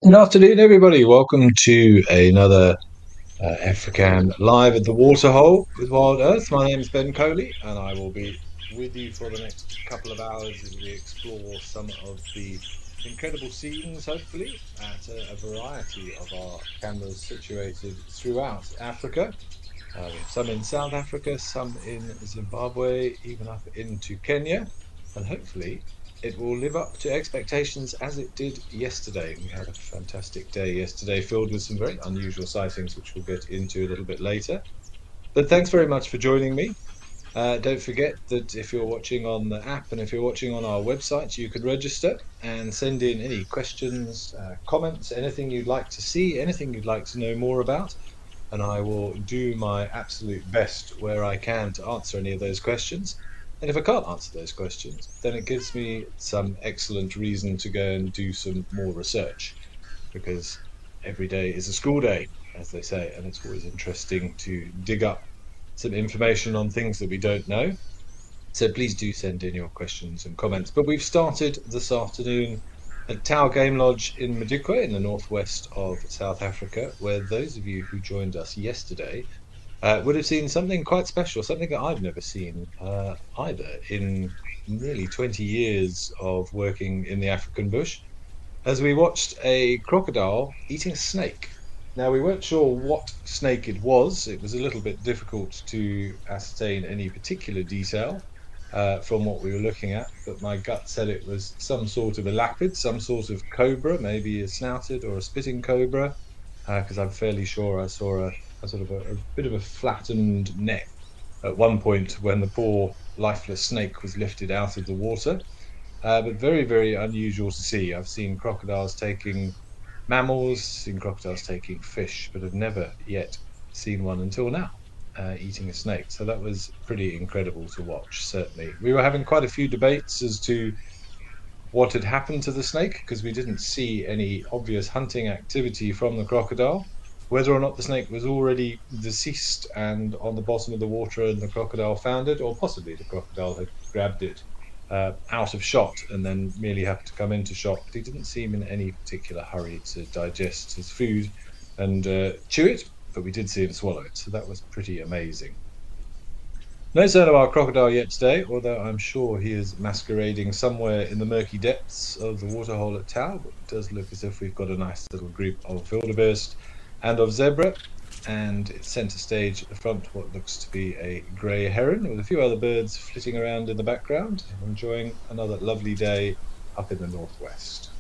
Good afternoon, everybody. Welcome to another African Live at the Waterhole with Wild Earth. My name is Ben Coley, and I will be with you for the next couple of hours as we explore some of the incredible scenes, hopefully, at a variety of our cameras situated throughout Africa. We have some in South Africa, some in Zimbabwe, even up into Kenya, and hopefully it will live up to expectations as it did yesterday. We had a fantastic day yesterday, filled with some very unusual sightings, which we'll get into a little bit later. But thanks very much for joining me. Don't forget that if you're watching on the app and if you're watching on our website, you can register and send in any questions, comments, anything you'd like to see, anything you'd like to know more about, and I will do my absolute best where I can to answer any of those questions. And if I can't answer those questions, then it gives me some excellent reason to go and do some more research, because every day is a school day, as they say, and it's always interesting to dig up some information on things that we don't know. So please do send in your questions and comments. But we've started this afternoon at Tower Game Lodge in Madikwe in the northwest of South Africa, where those of you who joined us yesterday would have seen something quite special, something that I've never seen either in nearly 20 years of working in the African bush, as we watched a crocodile eating a snake. Now, we weren't sure what snake it was. It was a little bit difficult to ascertain any particular detail from what we were looking at, but my gut said it was some sort of a lapid, some sort of cobra, maybe a snouted or a spitting cobra, because I'm fairly sure I saw a sort of a bit of a flattened neck at one point when the poor lifeless snake was lifted out of the water. But very, very unusual to see. I've seen crocodiles taking mammals, seen crocodiles taking fish, but have never yet seen one until now eating a snake. So that was pretty incredible to watch, certainly. We were having quite a few debates as to what had happened to the snake, because we didn't see any obvious hunting activity from the crocodile. Whether or not the snake was already deceased and on the bottom of the water and the crocodile found it, or possibly the crocodile had grabbed it out of shot and then merely happened to come into shot. But he didn't seem in any particular hurry to digest his food and chew it, but we did see him swallow it, so that was pretty amazing. No sign of our crocodile yet today, although I'm sure he is masquerading somewhere in the murky depths of the waterhole at Tau. But it does look as if we've got a nice little group of wildebeest and of zebra, and it's centre stage at the front what looks to be a grey heron with a few other birds flitting around in the background, enjoying another lovely day up in the northwest.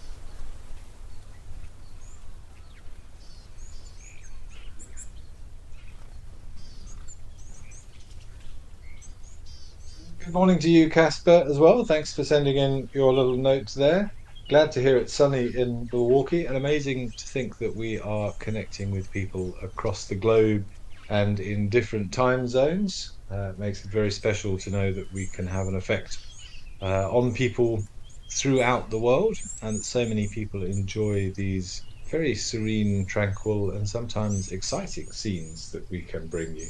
Good morning to you, Casper, as well. Thanks for sending in your little notes there. Glad to hear it's sunny in Milwaukee, and amazing to think that we are connecting with people across the globe and in different time zones. It makes it very special to know that we can have an effect on people throughout the world, and that so many people enjoy these very serene, tranquil, and sometimes exciting scenes that we can bring you.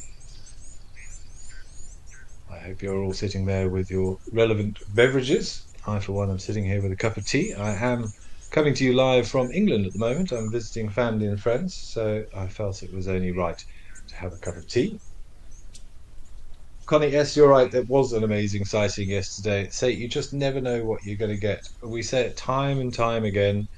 I hope you're all sitting there with your relevant beverages. I, for one, am sitting here with a cup of tea. I am coming to you live from England at the moment. I'm visiting family and friends, so I felt it was only right to have a cup of tea. Connie, yes, you're right. There was an amazing sighting yesterday. Say, you just never know what you're going to get. We say it time and time again.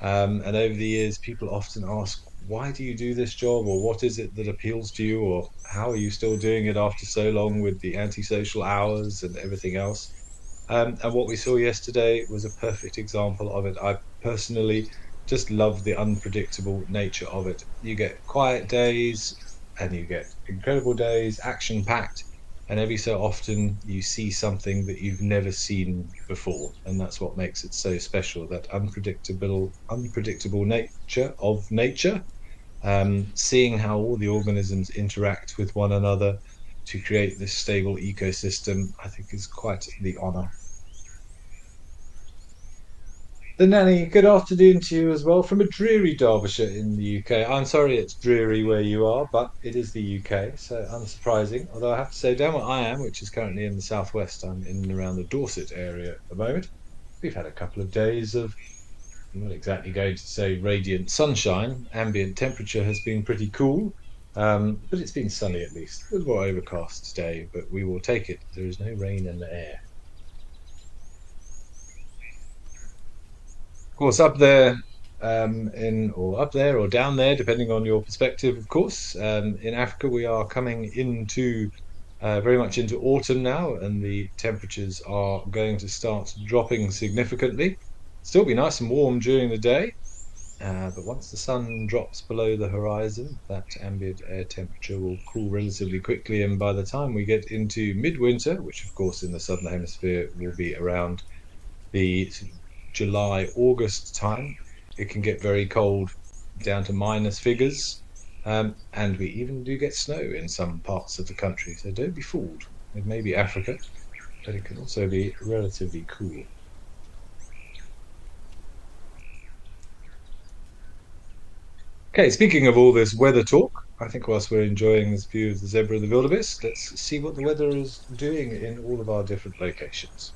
And over the years, people often ask, why do you do this job? Or what is it that appeals to you? Or how are you still doing it after so long with the antisocial hours and everything else? And what we saw yesterday was a perfect example of it. I personally just love the unpredictable nature of it. You get quiet days and you get incredible days, action packed. And every so often you see something that you've never seen before, and that's what makes it so special, that unpredictable nature of nature. Seeing how all the organisms interact with one another to create this stable ecosystem, I think is quite the honour. The nanny, good afternoon to you as well from a dreary Derbyshire in the UK. I'm sorry it's dreary where you are, but it is the UK, so unsurprising. Although I have to say, down where I am, which is currently in the southwest, I'm in and around the Dorset area at the moment. We've had a couple of days of I'm not exactly going to say radiant sunshine. Ambient temperature has been pretty cool, but it's been sunny at least. A little more overcast today, but we will take it. There is no rain in the air. Of course, up there, up there or down there, depending on your perspective, of course. In Africa, we are coming into very much into autumn now, and the temperatures are going to start dropping significantly. Still be nice and warm during the day, but once the sun drops below the horizon, that ambient air temperature will cool relatively quickly, and by the time we get into midwinter, which of course in the southern hemisphere will be around the July, August time, it can get very cold down to minus figures. And we even do get snow in some parts of the country, so don't be fooled. It may be Africa, but it can also be relatively cool. Okay, speaking of all this weather talk, I think whilst we're enjoying this view of the zebra of the wildebeest, let's see what the weather is doing in all of our different locations.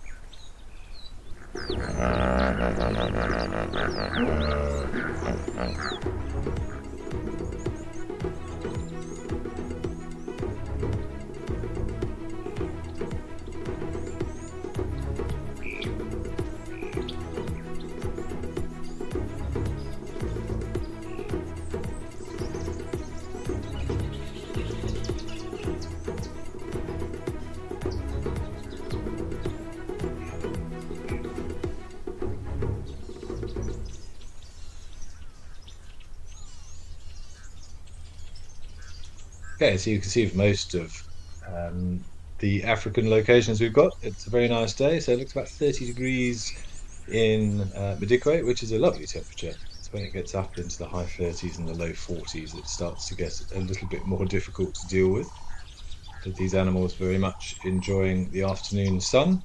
Okay, so you can see for most of the African locations we've got, it's a very nice day. So it looks about 30 degrees in Madikwe, which is a lovely temperature. It's when it gets up into the high 30s and the low 40s, it starts to get a little bit more difficult to deal with. But these animals very much enjoying the afternoon sun.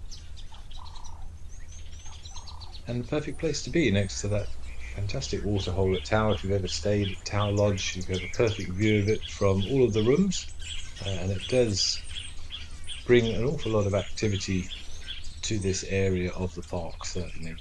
And the perfect place to be next to that fantastic waterhole at Tower. If you've ever stayed at Tower Lodge, you have a perfect view of it from all of the rooms, and it does bring an awful lot of activity to this area of the park, certainly.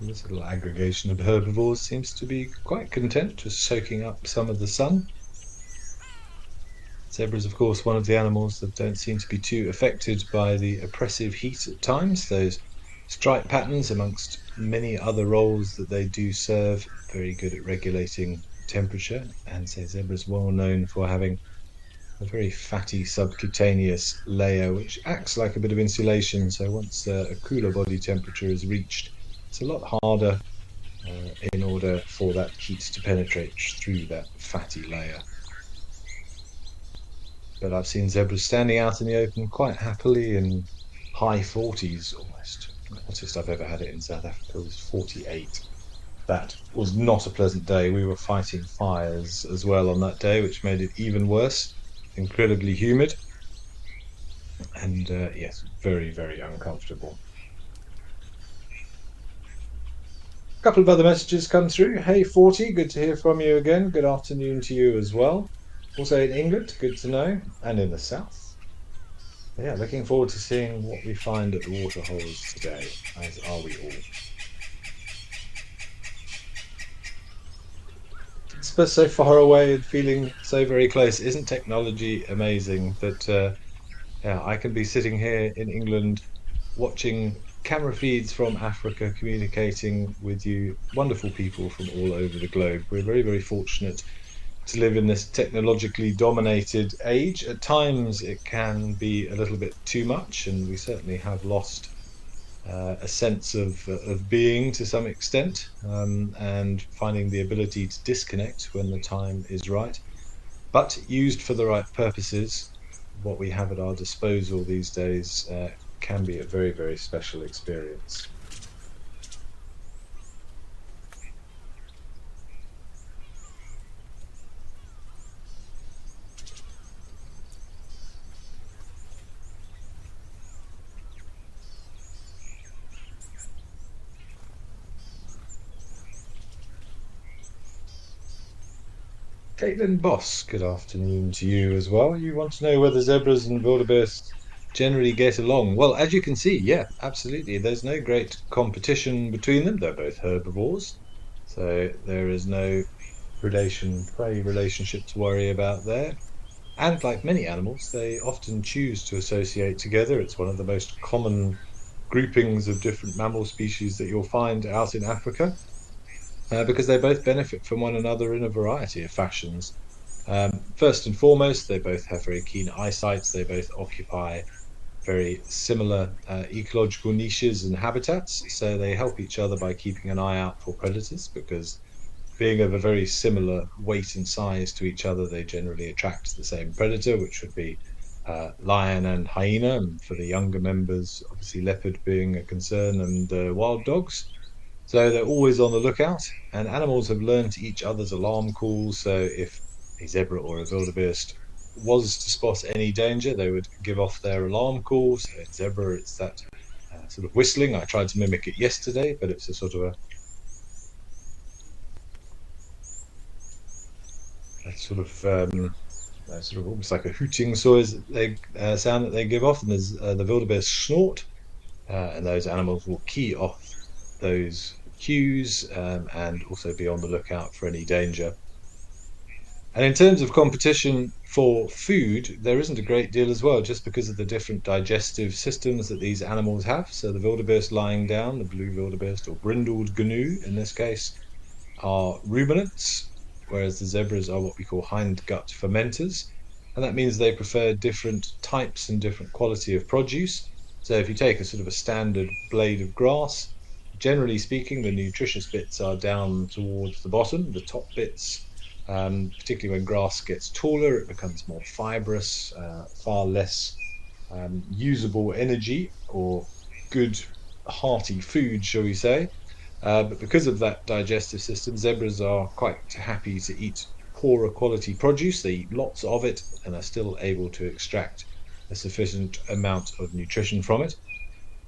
This little aggregation of herbivores seems to be quite content just soaking up some of the sun. Zebras, of course, one of the animals that don't seem to be too affected by the oppressive heat at times. Those stripe patterns, amongst many other roles that they do serve, very good at regulating temperature. And so zebras well known for having a very fatty subcutaneous layer, which acts like a bit of insulation. So once a cooler body temperature is reached, it's a lot harder in order for that heat to penetrate through that fatty layer. But I've seen zebras standing out in the open quite happily in high 40s almost. The hottest I've ever had it in South Africa was 48. That was not a pleasant day. We were fighting fires as well on that day, which made it even worse. Incredibly humid. And yes, very, very uncomfortable. A couple of other messages come through. Hey 40, good to hear from you again. Good afternoon to you as well. Also in England, good to know, and in the south. Yeah, looking forward to seeing what we find at the waterholes today, as are we all. But so far away and feeling so very close. Isn't technology amazing that yeah, I can be sitting here in England watching camera feeds from Africa communicating with you, wonderful people from all over the globe. We're very, very fortunate to live in this technologically dominated age. At times it can be a little bit too much, and we certainly have lost a sense of being to some extent, and finding the ability to disconnect when the time is right. But used for the right purposes, what we have at our disposal these days can be a very, very special experience. Caitlin Boss, good afternoon to you as well. You want to know whether zebras and wildebeest generally get along? Well, as you can see, yeah, absolutely. There's no great competition between them. They're both herbivores, so there is no predation-prey relationship to worry about there. And like many animals, they often choose to associate together. It's one of the most common groupings of different mammal species that you'll find out in Africa, because they both benefit from one another in a variety of fashions. First and foremost, they both have very keen eyesight. They both occupy very similar ecological niches and habitats, so they help each other by keeping an eye out for predators because being of a very similar weight and size to each other, they generally attract the same predator, which would be lion and hyena. And for the younger members, obviously leopard being a concern, and wild dogs. So they're always on the lookout, and animals have learned each other's alarm calls. So if a zebra or a wildebeest was to spot any danger, they would give off their alarm calls. So in zebra, it's that sort of whistling. I tried to mimic it yesterday, but it's a sort of almost like a hooting sound that they give off, and there's the wildebeest snort, and those animals will key off those cues, and also be on the lookout for any danger. And in terms of competition for food, there isn't a great deal as well, just because of the different digestive systems that these animals have. So the wildebeest lying down, the blue wildebeest or brindled gnu in this case, are ruminants, whereas the zebras are what we call hindgut fermenters. And that means they prefer different types and different quality of produce. So if you take a sort of a standard blade of grass, generally speaking, the nutritious bits are down towards the bottom. The top bits, particularly when grass gets taller, it becomes more fibrous, far less usable energy or good hearty food, shall we say. But because of that digestive system, zebras are quite happy to eat poorer quality produce. They eat lots of it and are still able to extract a sufficient amount of nutrition from it.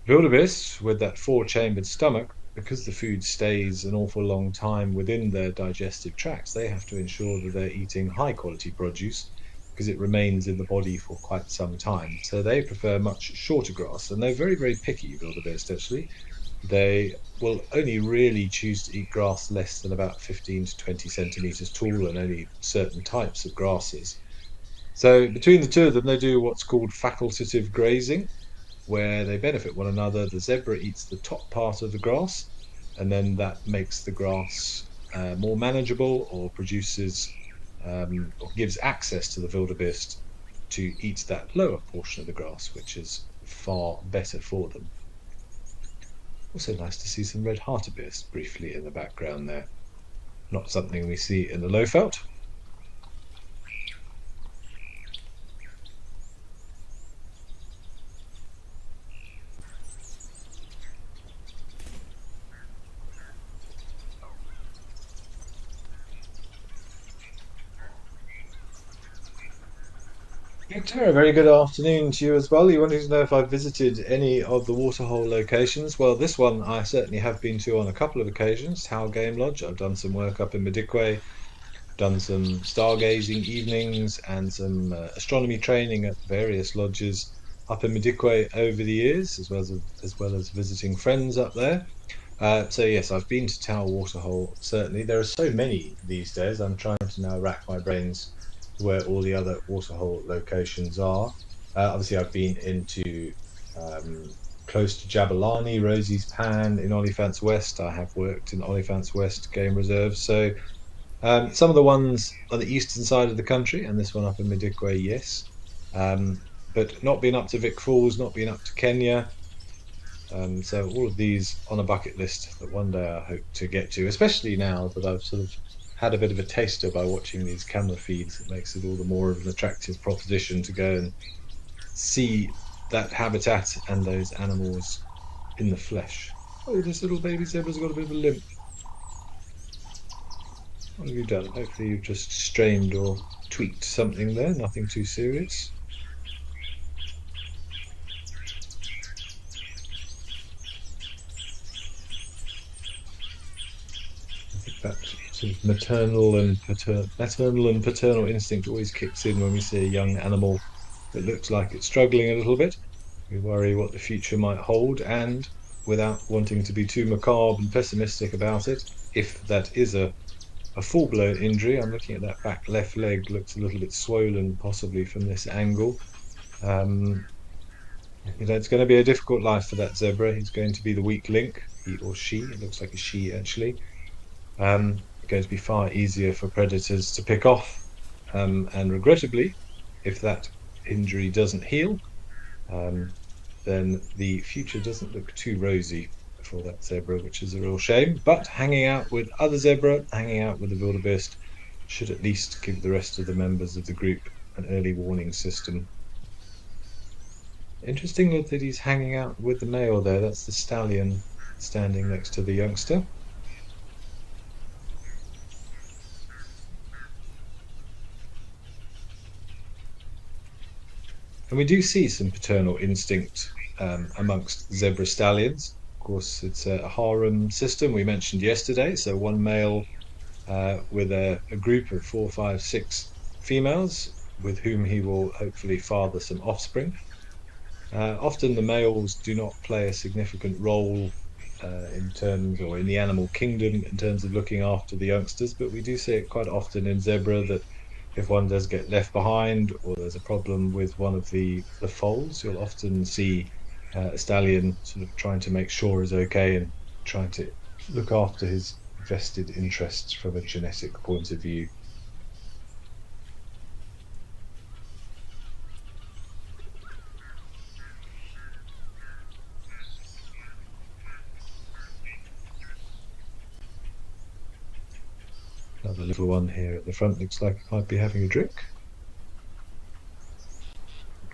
Wildebeest, with that four-chambered stomach, because the food stays an awful long time within their digestive tracts, they have to ensure that they're eating high-quality produce because it remains in the body for quite some time. So they prefer much shorter grass, and they're very, very picky, wildebeest, actually. They will only really choose to eat grass less than about 15 to 20 centimeters tall, and only certain types of grasses. So between the two of them, they do what's called facultative grazing, where they benefit one another. The zebra eats the top part of the grass, and then that makes the grass more manageable, or produces or gives access to the wildebeest to eat that lower portion of the grass, which is far better for them. Also nice to see some red hartebeest briefly in the background there. Not something we see in the Lowveld. Tara, very good afternoon to you as well. You wanted to know if I've visited any of the waterhole locations. Well, this one I certainly have been to on a couple of occasions. Tower Game Lodge. I've done some work up in Madikwe, done some stargazing evenings and some astronomy training at various lodges up in Madikwe over the years, as well as visiting friends up there. So yes, I've been to Tower Waterhole. Certainly, there are so many these days. I'm trying to now rack my brains where all the other waterhole locations are. Obviously, I've been into close to Jabulani, Rosie's Pan in Olifants West. I have worked in Olifants West Game Reserve. So some of the ones on the eastern side of the country, and this one up in Madikwe, yes. But not been up to Vic Falls, not been up to Kenya. So all of these on a bucket list that one day I hope to get to, especially now that I've sort of had a bit of a taster by watching these camera feeds. It makes it all the more of an attractive proposition to go and see that habitat and those animals in the flesh. Oh, this little baby zebra's got a bit of a limp. What have you done? Hopefully you've just strained or tweaked something there, nothing too serious. I think that sort of maternal and paternal instinct always kicks in when we see a young animal that looks like it's struggling a little bit. We worry what the future might hold, and without wanting to be too macabre and pessimistic about it, if that is a full-blown injury, I'm looking at that back left leg, looks a little bit swollen, possibly from this angle. Um, it's going to be a difficult life for that zebra. He's going to be the weak link, he or she. It looks like a she, actually. Going to be far easier for predators to pick off. And regrettably, if that injury doesn't heal, um, then the future doesn't look too rosy for that zebra, which is a real shame. But hanging out with other zebra, hanging out with the wildebeest, should at least give the rest of the members of the group an early warning system. Interesting that he's hanging out with the male there. That's the stallion standing next to the youngster. And we do see some paternal instinct amongst zebra stallions. Of course, it's a harem system we mentioned yesterday. So one male with a group of 4, 5, 6 females with whom he will hopefully father some offspring. Often the males do not play a significant role in terms, or in the animal kingdom, in terms of looking after the youngsters, but we do see it quite often in zebra that if one does get left behind or there's a problem with one of the foals, you'll often see a stallion sort of trying to make sure is okay and trying to look after his vested interests from a genetic point of view. Another little one here at the front looks like it might be having a drink.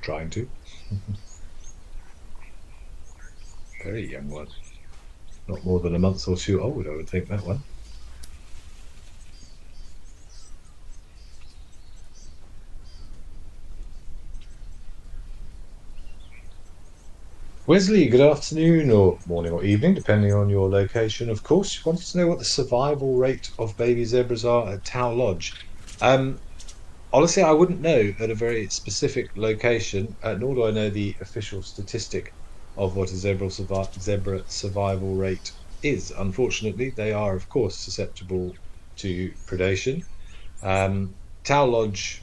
Trying to. Very young one. Not more than a month or two old, I would think, that one. Wesley, good afternoon or morning or evening, depending on your location, of course. You wanted to know what the survival rate of baby zebras are at Tau Lodge. Um, Honestly, I wouldn't know at a very specific location, nor do I know the official statistic of what a zebra survival rate is. Unfortunately, they are, of course, susceptible to predation. Tau Lodge,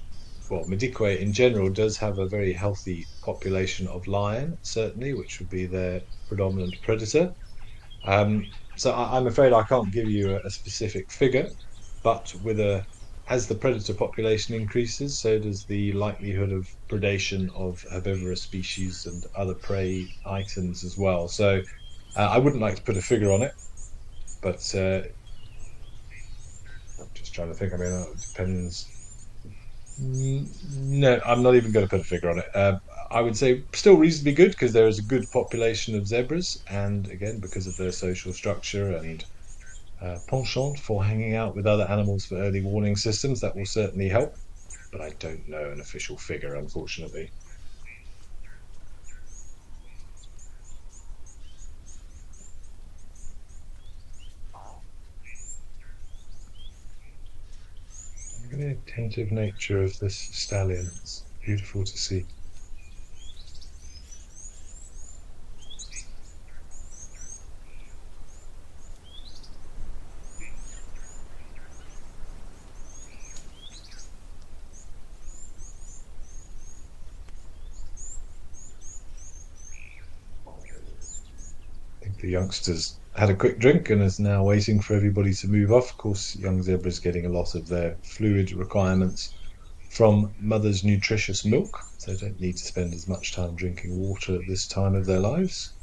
well, Madikwe in general does have a very healthy population of lion, certainly, which would be their predominant predator. Um, I'm afraid I can't give you a specific figure, but as the predator population increases, so does the likelihood of predation of herbivorous species and other prey items as well. So I wouldn't like to put a figure on it, but I'm just trying to think. I mean, it depends. No, I'm not even going to put a figure on it. I would say still reasonably good because there is a good population of zebras, and again, because of their social structure and penchant for hanging out with other animals for early warning systems, that will certainly help. But I don't know an official figure, unfortunately. Look at the attentive nature of this stallion. It's beautiful to see. The youngsters had a quick drink and is now waiting for everybody to move off. Of course, young zebras getting a lot of their fluid requirements from mother's nutritious milk, so they don't need to spend as much time drinking water at this time of their lives.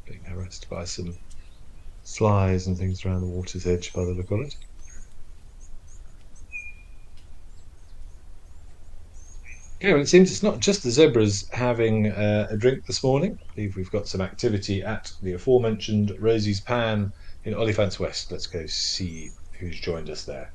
Being harassed by some flies and things around the water's edge by the look of it. Okay, well, it seems it's not just the zebras having a drink this morning. I believe we've got some activity at the aforementioned Rosie's Pan in Olifants West. Let's go see who's joined us there.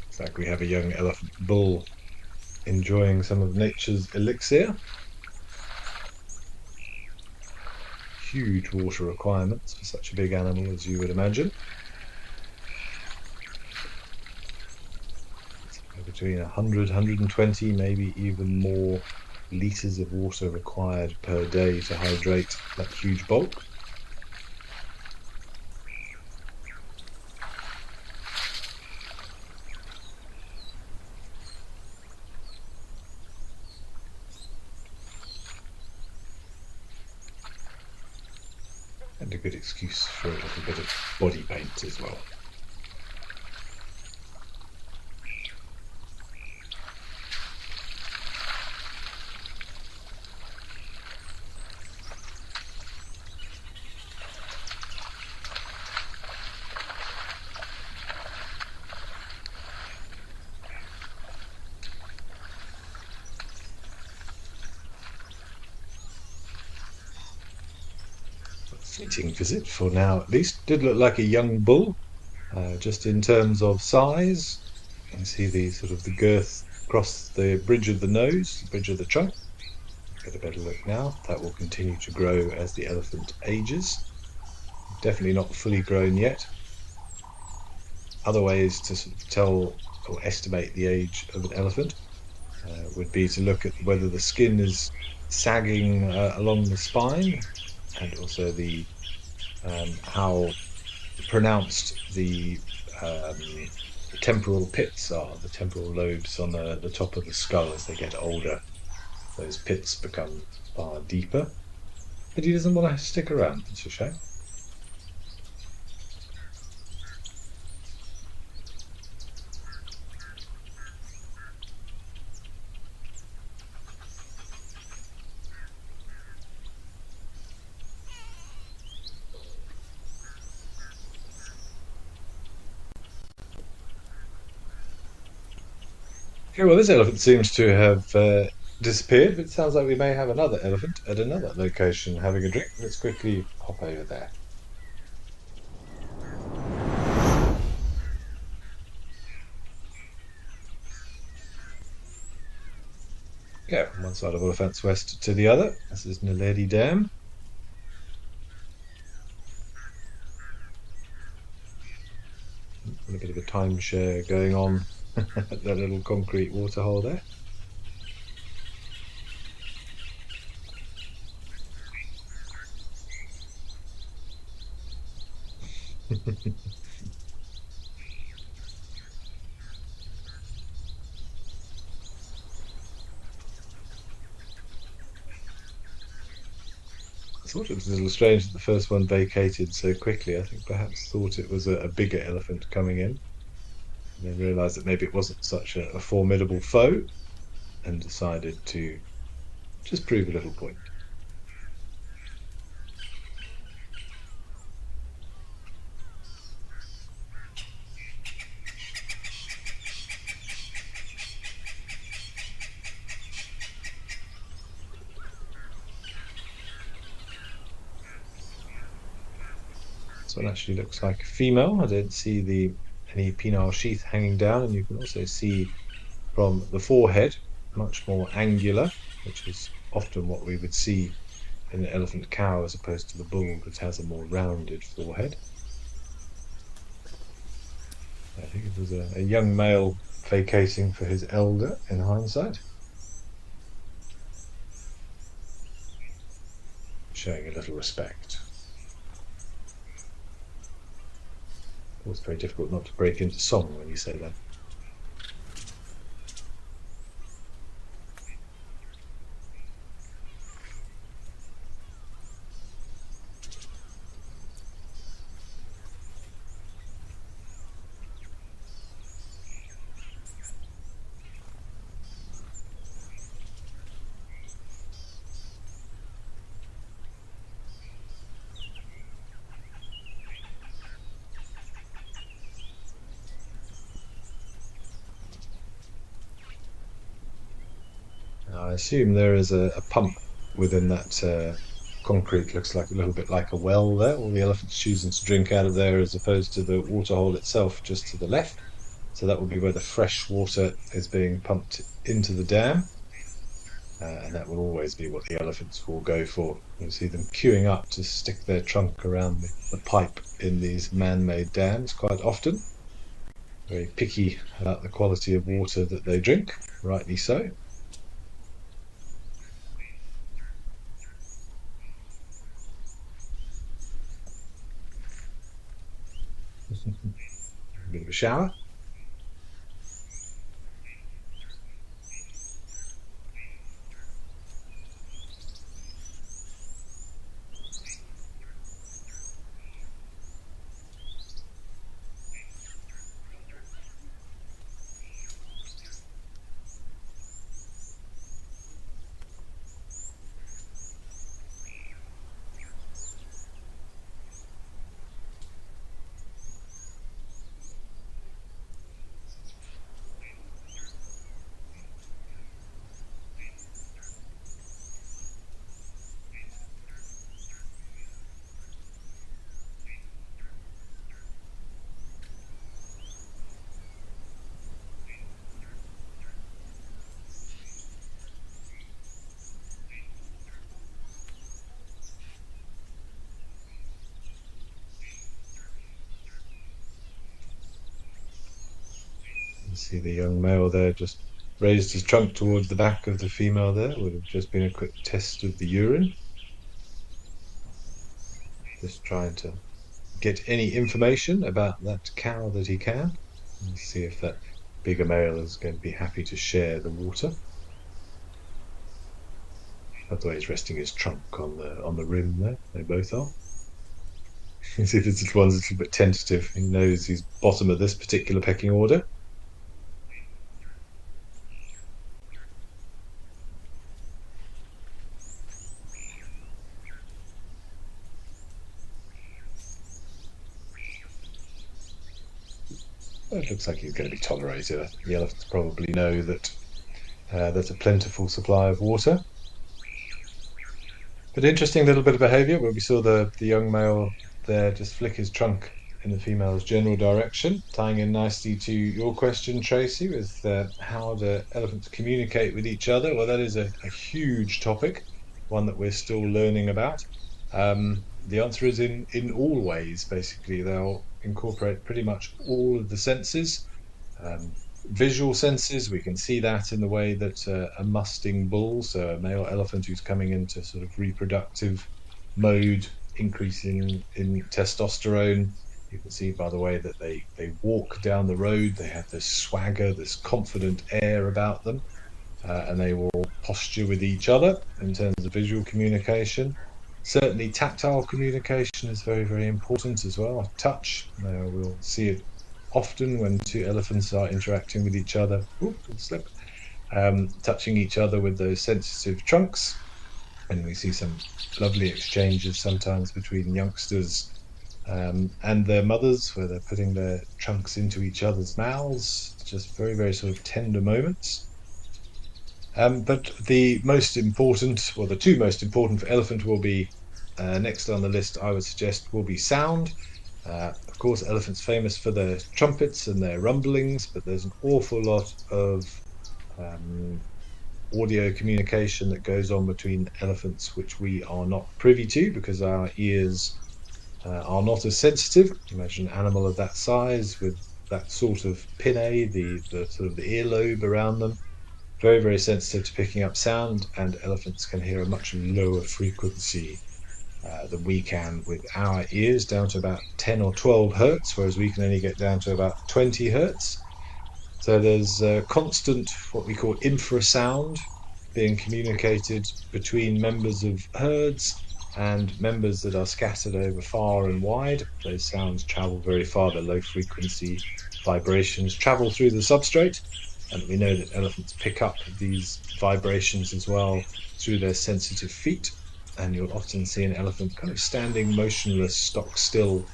Looks like we have a young elephant bull enjoying some of nature's elixir. Huge water requirements for such a big animal, as you would imagine. Between 100, 120, maybe even more litres of water required per day to hydrate that huge bulk. And a good excuse for a little bit of body paint as well. Fleeting visit for now, at least. Did look like a young bull, just in terms of size. You can see the sort of the girth across the bridge of the nose, the bridge of the trunk. Get a better look now. That will continue to grow as the elephant ages. Definitely not fully grown yet. Other ways to sort of tell or estimate the age of an elephant would be to look at whether the skin is sagging along the spine, and also the how pronounced the temporal pits are, the temporal lobes on the top of the skull. As they get older, those pits become far deeper. But he doesn't want to stick around. It's a shame. Okay, well, this elephant seems to have disappeared, but it sounds like we may have another elephant at another location having a drink. Let's quickly hop over there. Yeah, from one side of Olifants West to the other. This is Naledi Dam. A bit of a timeshare going on at that little concrete waterhole there. I thought it was a little strange that the first one vacated so quickly. I think perhaps thought it was a bigger elephant coming in, and then realised that maybe it wasn't such a formidable foe, and decided to just prove a little point. This one actually looks like a female. I don't see any penile sheath hanging down, and you can also see from the forehead much more angular, which is often what we would see in an elephant cow as opposed to the bull, that has a more rounded forehead. I think it was a young male vacating for his elder in hindsight, showing a little respect. Of course, very difficult not to break into song when you say that. I assume there is a pump within that concrete. Looks like a little bit like a well there. All the elephants choosing to drink out of there as opposed to the waterhole itself just to the left. So that will be where the fresh water is being pumped into the dam. And that will always be what the elephants will go for. You'll see them queuing up to stick their trunk around the pipe in these man-made dams quite often. Very picky about the quality of water that they drink, rightly so. A bit of a shower. You see the young male there just raised his trunk towards the back of the female there. Would have just been a quick test of the urine. Just trying to get any information about that cow that he can. And see if that bigger male is going to be happy to share the water. Otherwise, he's resting his trunk on the rim there. They both are. You see this little one's a little bit tentative. He knows he's bottom of this particular pecking order. It looks like he's going to be tolerated. The elephants probably know that there's a plentiful supply of water. But interesting little bit of behaviour where we saw the young male there just flick his trunk in the female's general direction, tying in nicely to your question, Tracy, with how do elephants communicate with each other? Well, that is a huge topic, one that we're still learning about. The answer is in all ways, basically. They'll incorporate pretty much all of the senses. Visual senses, we can see that in the way that a musting bull, so a male elephant who's coming into sort of reproductive mode, increasing in testosterone. You can see by the way that they walk down the road, they have this swagger, this confident air about them, and they will posture with each other in terms of visual communication. Certainly tactile communication is very, very important as well. Touch, we'll see it often when two elephants are interacting with each other. Ooh, slip. Touching each other with those sensitive trunks. And we see some lovely exchanges sometimes between youngsters and their mothers, where they're putting their trunks into each other's mouths. Just very, very sort of tender moments. But the most important, well, the two most important for elephant will be next on the list, I would suggest, will be sound. Of course, elephants famous for their trumpets and their rumblings, but there's an awful lot of audio communication that goes on between elephants which we are not privy to because our ears are not as sensitive. Imagine an animal of that size with that sort of pinnae, the sort of the earlobe around them. Very, very sensitive to picking up sound, and elephants can hear a much lower frequency than we can with our ears, down to about 10 or 12 hertz, whereas we can only get down to about 20 hertz. So there's constant, what we call infrasound, being communicated between members of herds and members that are scattered over far and wide. Those sounds travel very far. The low frequency vibrations travel through the substrate, and we know that elephants pick up these vibrations as well through their sensitive feet. And you'll often see an elephant kind of standing motionless, stock still,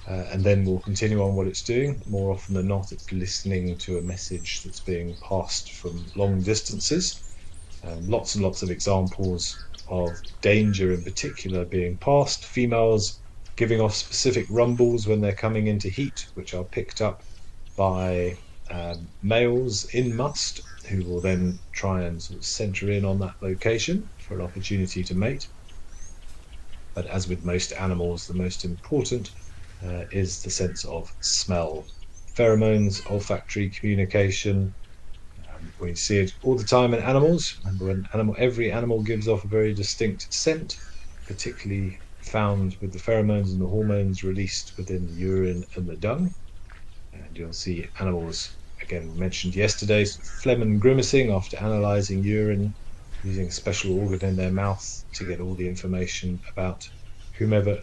and then will continue on what it's doing. More often than not, it's listening to a message that's being passed from long distances. Lots and lots of examples of danger in particular being passed. Females giving off specific rumbles when they're coming into heat, which are picked up by males in must, who will then try and sort of center in on that location for an opportunity to mate. But as with most animals, the most important is the sense of smell. Pheromones, olfactory communication. We see it all the time in animals. Remember, every animal gives off a very distinct scent, particularly found with the pheromones and the hormones released within the urine and the dung. And you'll see animals, again mentioned yesterday, sort of phlegm and grimacing after analysing urine, using a special organ in their mouth to get all the information about whomever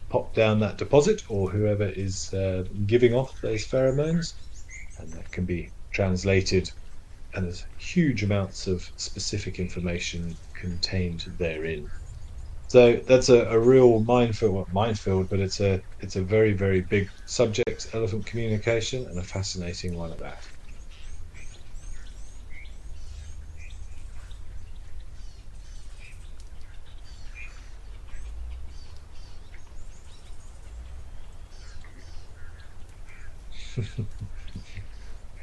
popped down that deposit or whoever is giving off those pheromones. And that can be translated, and there's huge amounts of specific information contained therein. So that's a real minefield, but it's a very, very big subject, elephant communication, and a fascinating one at that.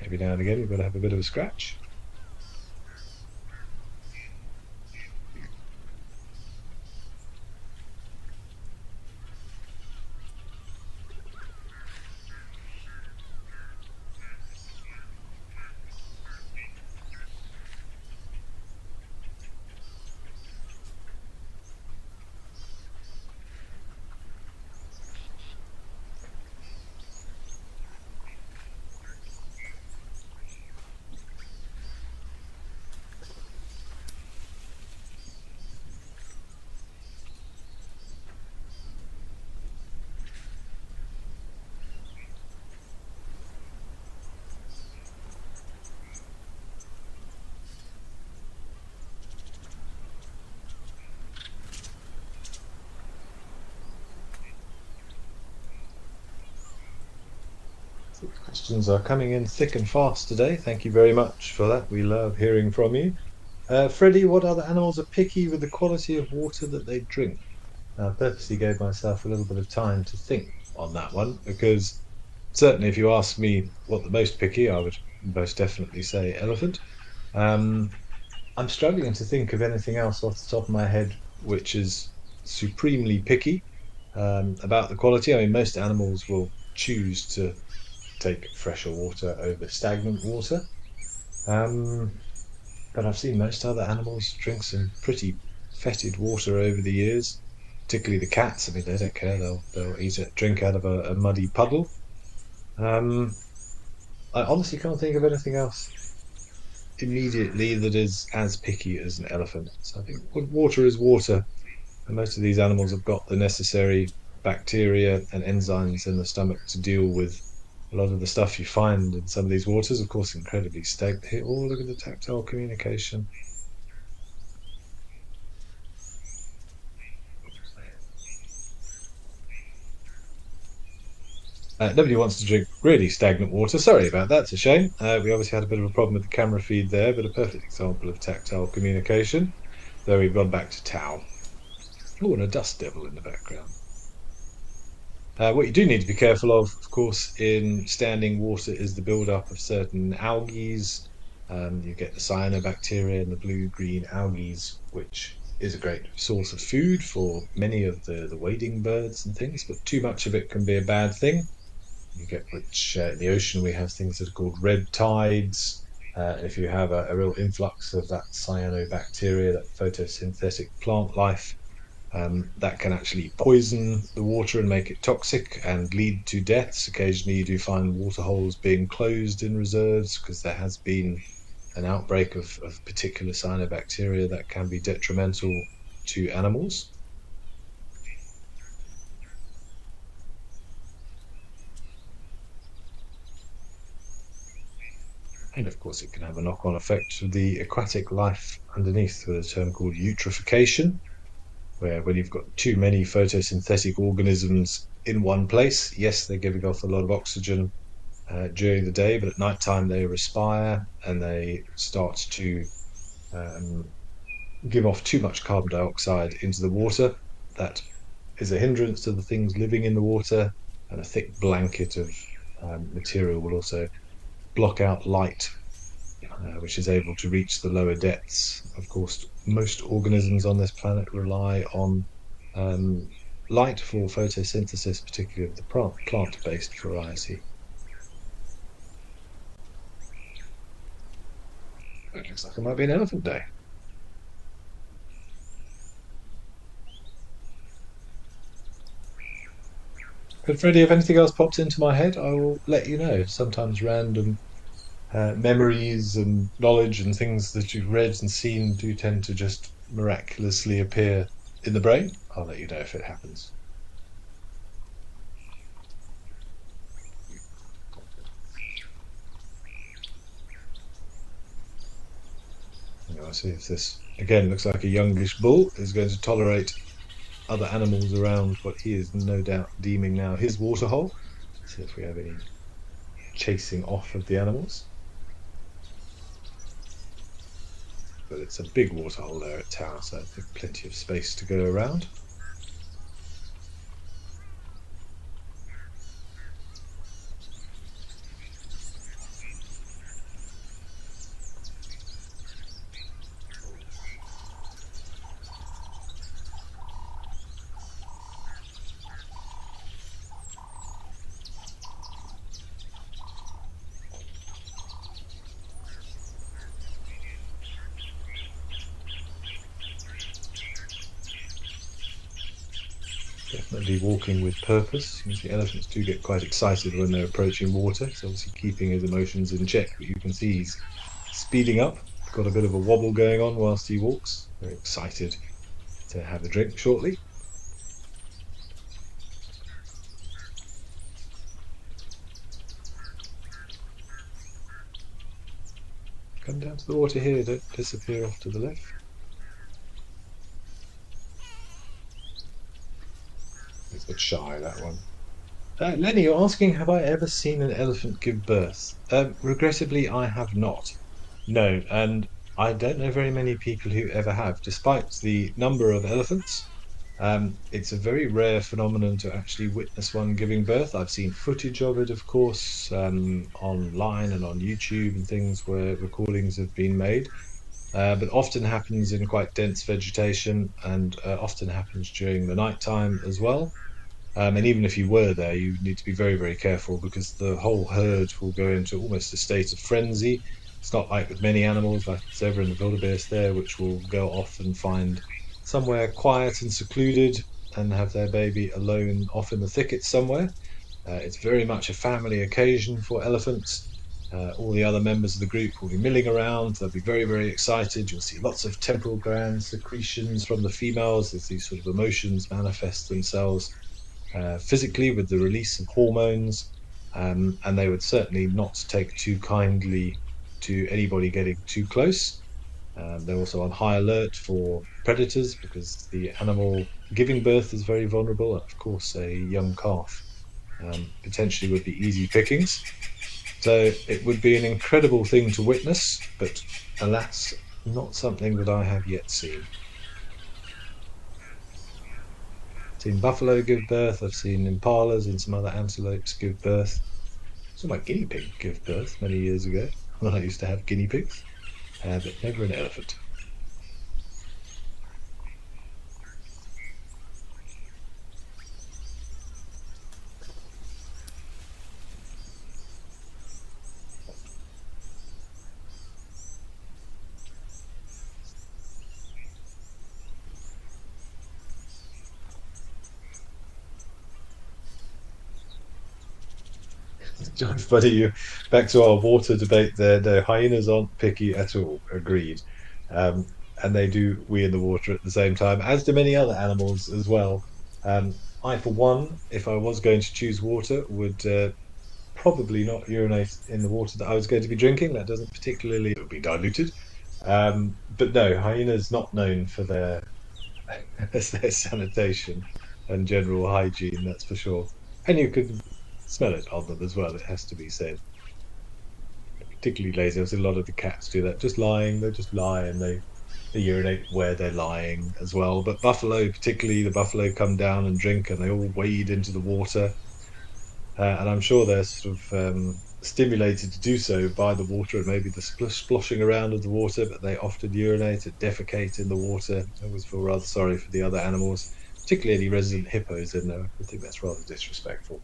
Every now and again, you've got to have a bit of a scratch. Questions are coming in thick and fast today. Thank you very much for that. We love hearing from you. Freddie, what other animals are picky with the quality of water that they drink? I purposely gave myself a little bit of time to think on that one, because certainly if you ask me what the most picky, I would most definitely say elephant. Um, I'm struggling to think of anything else off the top of my head which is supremely picky about the quality. I mean, most animals will choose to take fresher water over stagnant water. Um, but I've seen most other animals drink some pretty fetid water over the years, particularly the cats. I mean, they don't care; they'll eat it, drink out of a muddy puddle. Um, I honestly can't think of anything else immediately that is as picky as an elephant. So I think water is water, and most of these animals have got the necessary bacteria and enzymes in the stomach to deal with a lot of the stuff you find in some of these waters. Of course, incredibly stagnant. Here, oh, look at the tactile communication. Nobody wants to drink really stagnant water. Sorry about that. It's a shame. We obviously had a bit of a problem with the camera feed there, but a perfect example of tactile communication. There we've gone back to Tau. Oh, and a dust devil in the background. What you do need to be careful of course, in standing water is the build-up of certain algae. You get the cyanobacteria and the blue-green algae, which is a great source of food for many of the wading birds and things, but too much of it can be a bad thing. You get in the ocean we have things that are called red tides. If you have a real influx of that cyanobacteria, that photosynthetic plant life, that can actually poison the water and make it toxic and lead to deaths. Occasionally, you do find waterholes being closed in reserves because there has been an outbreak of particular cyanobacteria that can be detrimental to animals. And of course, it can have a knock-on effect to the aquatic life underneath with a term called eutrophication, where when you've got too many photosynthetic organisms in one place, yes, they're giving off a lot of oxygen during the day, but at night time they respire and they start to um, give off too much carbon dioxide into the water. That is a hindrance to the things living in the water, and a thick blanket of material will also block out light, which is able to reach the lower depths. Of course, most organisms on this planet rely on um, light for photosynthesis, particularly of the plant-based variety. It looks like it might be an elephant day. But Freddie, if anything else pops into my head, I will let you know. Sometimes random memories and knowledge and things that you've read and seen do tend to just miraculously appear in the brain. I'll let you know if it happens. I see if this again looks like a youngish bull is going to tolerate other animals around what he is no doubt deeming now his waterhole. See if we have any chasing off of the animals. But it's a big waterhole there at Tower, so I think plenty of space to go around. Definitely walking with purpose. You can see elephants do get quite excited when they're approaching water. He's obviously keeping his emotions in check, but you can see he's speeding up. Got a bit of a wobble going on whilst he walks. Very excited to have a drink shortly. Come down to the water here, don't disappear off to the left. It's a bit shy, that one. Lenny, you're asking, have I ever seen an elephant give birth? Regrettably, I have not. No, and I don't know very many people who ever have, despite the number of elephants. It's a very rare phenomenon to actually witness one giving birth. I've seen footage of it, of course, online and on YouTube and things where recordings have been made. But often happens in quite dense vegetation and often happens during the night time as well. And even if you were there, you need to be very, very careful because the whole herd will go into almost a state of frenzy. It's not like with many animals, like the zebra and the wildebeest there, which will go off and find somewhere quiet and secluded and have their baby alone off in the thickets somewhere. It's very much a family occasion for elephants. All the other members of the group will be milling around. They'll be very, very excited. You'll see lots of temporal gland secretions from the females as these sort of emotions manifest themselves physically with the release of hormones. And they would certainly not take too kindly to anybody getting too close. They're also on high alert for predators because the animal giving birth is very vulnerable. And of course, a young calf potentially would be easy pickings. So it would be an incredible thing to witness, but alas, not something that I have yet seen. I've seen buffalo give birth, I've seen impalas and some other antelopes give birth. I saw my guinea pig give birth many years ago when I used to have guinea pigs, but never an elephant. John, buddy, you back to our water debate there. No, hyenas aren't picky at all. Agreed. Um, and they do wee in the water at the same time, as do many other animals as well. I, for one, if I was going to choose water, would probably not urinate in the water that I was going to be drinking. That doesn't particularly, it would be diluted. But no, hyenas not known for their their sanitation and general hygiene, that's for sure. And you can smell it on them as well, it has to be said. particularly lazy. I've seen a lot of the cats do that, just lying. They just lie and they urinate where they're lying as well. But buffalo, particularly the buffalo, come down and drink, and they all wade into the water. And I'm sure they're sort of stimulated to do so by the water and maybe the sploshing around of the water, but they often urinate and defecate in the water. I always feel rather sorry for the other animals, particularly any resident hippos in there. I think that's rather disrespectful.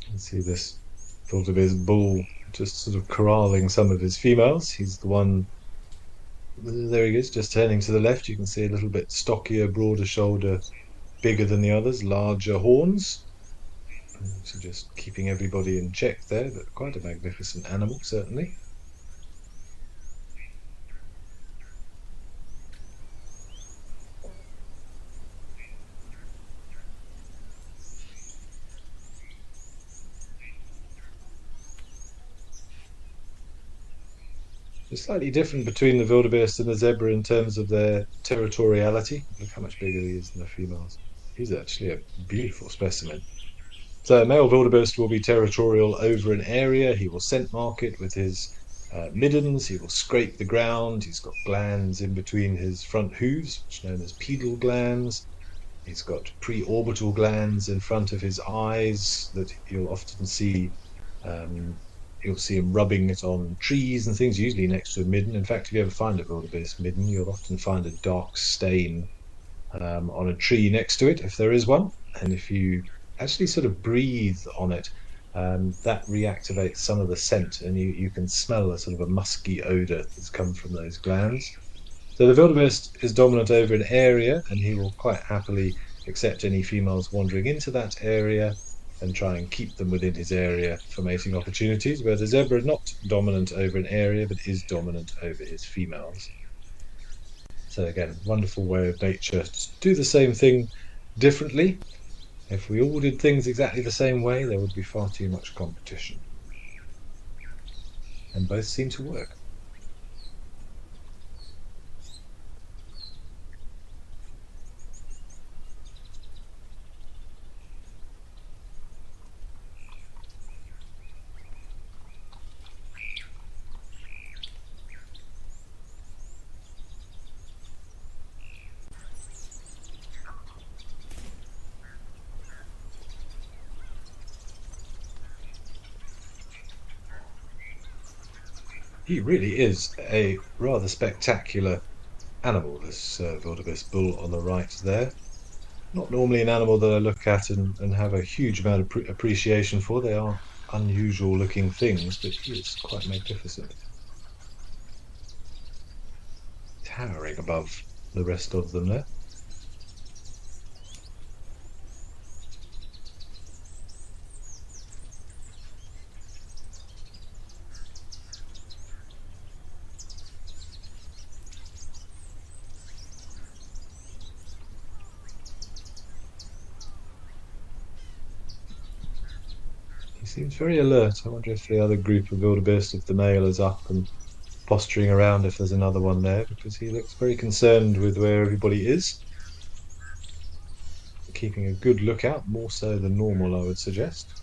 You can see this wildebeest bull just sort of corralling some of his females. He's the one, there he is, just turning to the left. You can see a little bit stockier, broader shoulder, bigger than the others, larger horns. So just keeping everybody in check there, but quite a magnificent animal, certainly. It's slightly different between the wildebeest and the zebra in terms of their territoriality. Look how much bigger he is than the females. He's actually a beautiful specimen. So a male wildebeest will be territorial over an area. He will scent mark it with his middens. He will scrape the ground. He's got glands in between his front hooves, which are known as pedal glands. He's got preorbital glands in front of his eyes that you'll often see. You'll see him rubbing it on trees and things, usually next to a midden. In fact, if you ever find a wildebeest midden, you'll often find a dark stain on a tree next to it, if there is one. And if you actually sort of breathe on it, that reactivates some of the scent, and you can smell a sort of a musky odor that's come from those glands. So the wildebeest is dominant over an area, and he will quite happily accept any females wandering into that area and try and keep them within his area for mating opportunities, where the zebra is not dominant over an area, but is dominant over his females. So again, wonderful way of nature to do the same thing differently. If we all did things exactly the same way, there would be far too much competition. And both seem to work. He really is a rather spectacular animal, this wildebeest bull on the right there. Not normally an animal that I look at and have a huge amount of appreciation for. They are unusual looking things, but he is quite magnificent. Towering above the rest of them there. He seems very alert. I wonder if the other group of wildebeest, if the male is up and posturing around, if there's another one there, because he looks very concerned with where everybody is. Keeping a good lookout, more so than normal, I would suggest.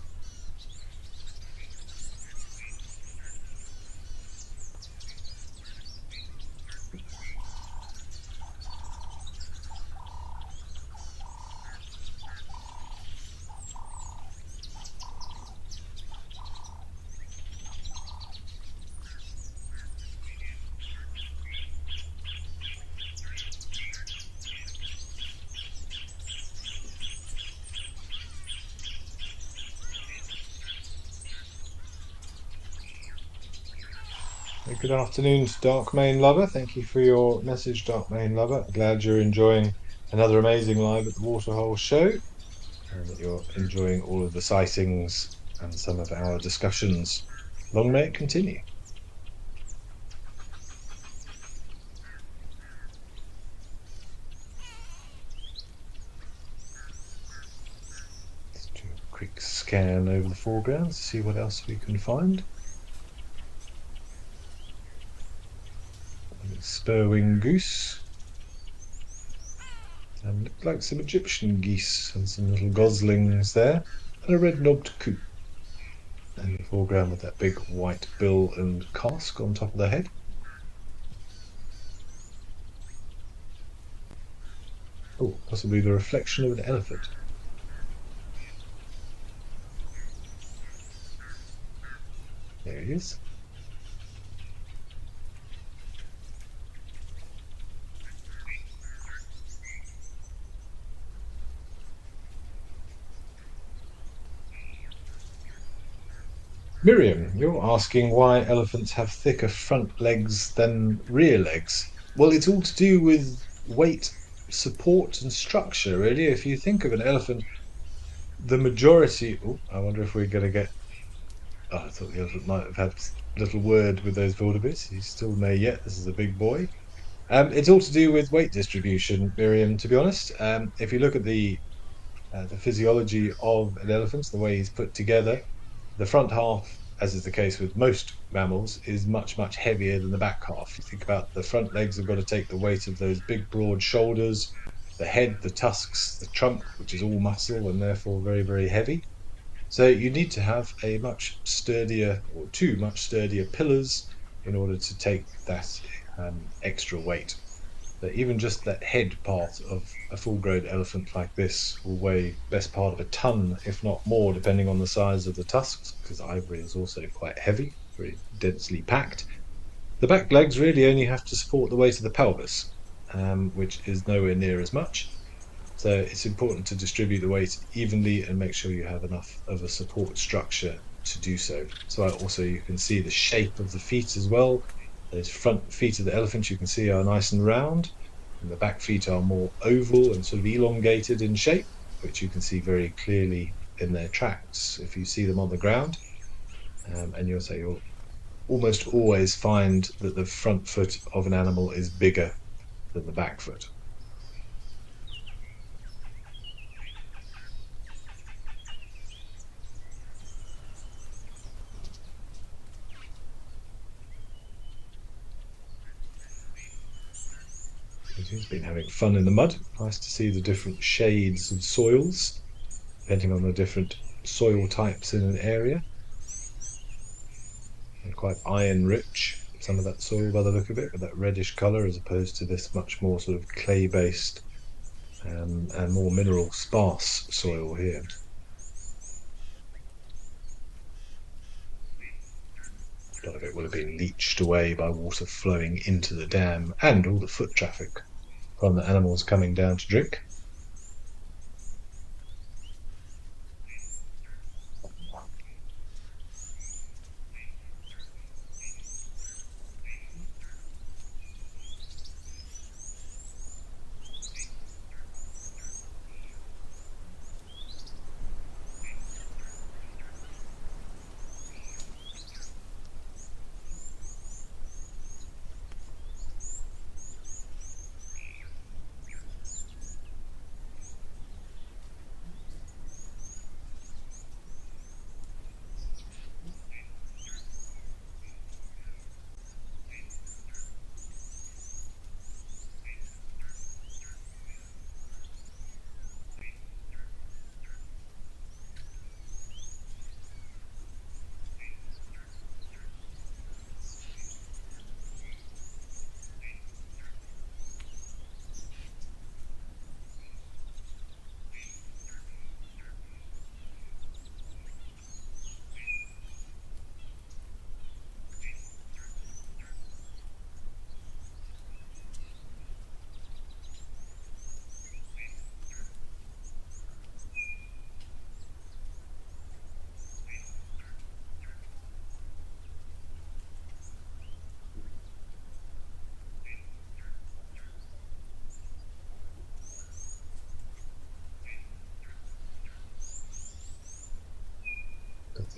Good afternoon to Dark Main Lover. Thank you for your message, Dark Main Lover. Glad you're enjoying another amazing live at the Waterhole show. and that you're enjoying all of the sightings and some of our discussions. Long may it continue. Let's do a quick scan over the foreground to see what else we can find. Spur-winged goose. And look like some Egyptian geese and some little goslings there. And a red-knobbed coot in the foreground with that big white bill and casque on top of the head. Oh, possibly the reflection of an elephant. There he is. Miriam, you're asking why elephants have thicker front legs than rear legs. Well, it's all to do with weight, support, and structure, really. If you think of an elephant, the majority. Oh, I wonder if we're going to get. Oh, I thought the elephant might have had a little word with those wildebeest. He's still there yet. This is a big boy. It's all to do with weight distribution, Miriam, to be honest. If you look at the physiology of an elephant, the way he's put together, the front half, as is the case with most mammals, is much, much heavier than the back half. You think about the front legs have got to take the weight of those big, broad shoulders, the head, the tusks, the trunk, which is all muscle and therefore very, very heavy. So you need to have a much sturdier, or two much sturdier pillars in order to take that extra weight. But even just that head part of a full-grown elephant like this will weigh best part of a ton, if not more, depending on the size of the tusks, because ivory is also quite heavy, very densely packed. The back legs really only have to support the weight of the pelvis, which is nowhere near as much. So it's important to distribute the weight evenly and make sure you have enough of a support structure to do so. So also you can see the shape of the feet as well. Those front feet of the elephant you can see are nice and round, and the back feet are more oval and sort of elongated in shape, which you can see very clearly in their tracks if you see them on the ground. And you'll almost always find that the front foot of an animal is bigger than the back foot. He's been having fun in the mud. Nice to see the different shades of soils, depending on the different soil types in an area. And quite iron rich, some of that soil by the look of it, with that reddish colour as opposed to this much more sort of clay based and more mineral sparse soil here. A lot of it will have been leached away by water flowing into the dam and all the foot traffic from the animals coming down to drink.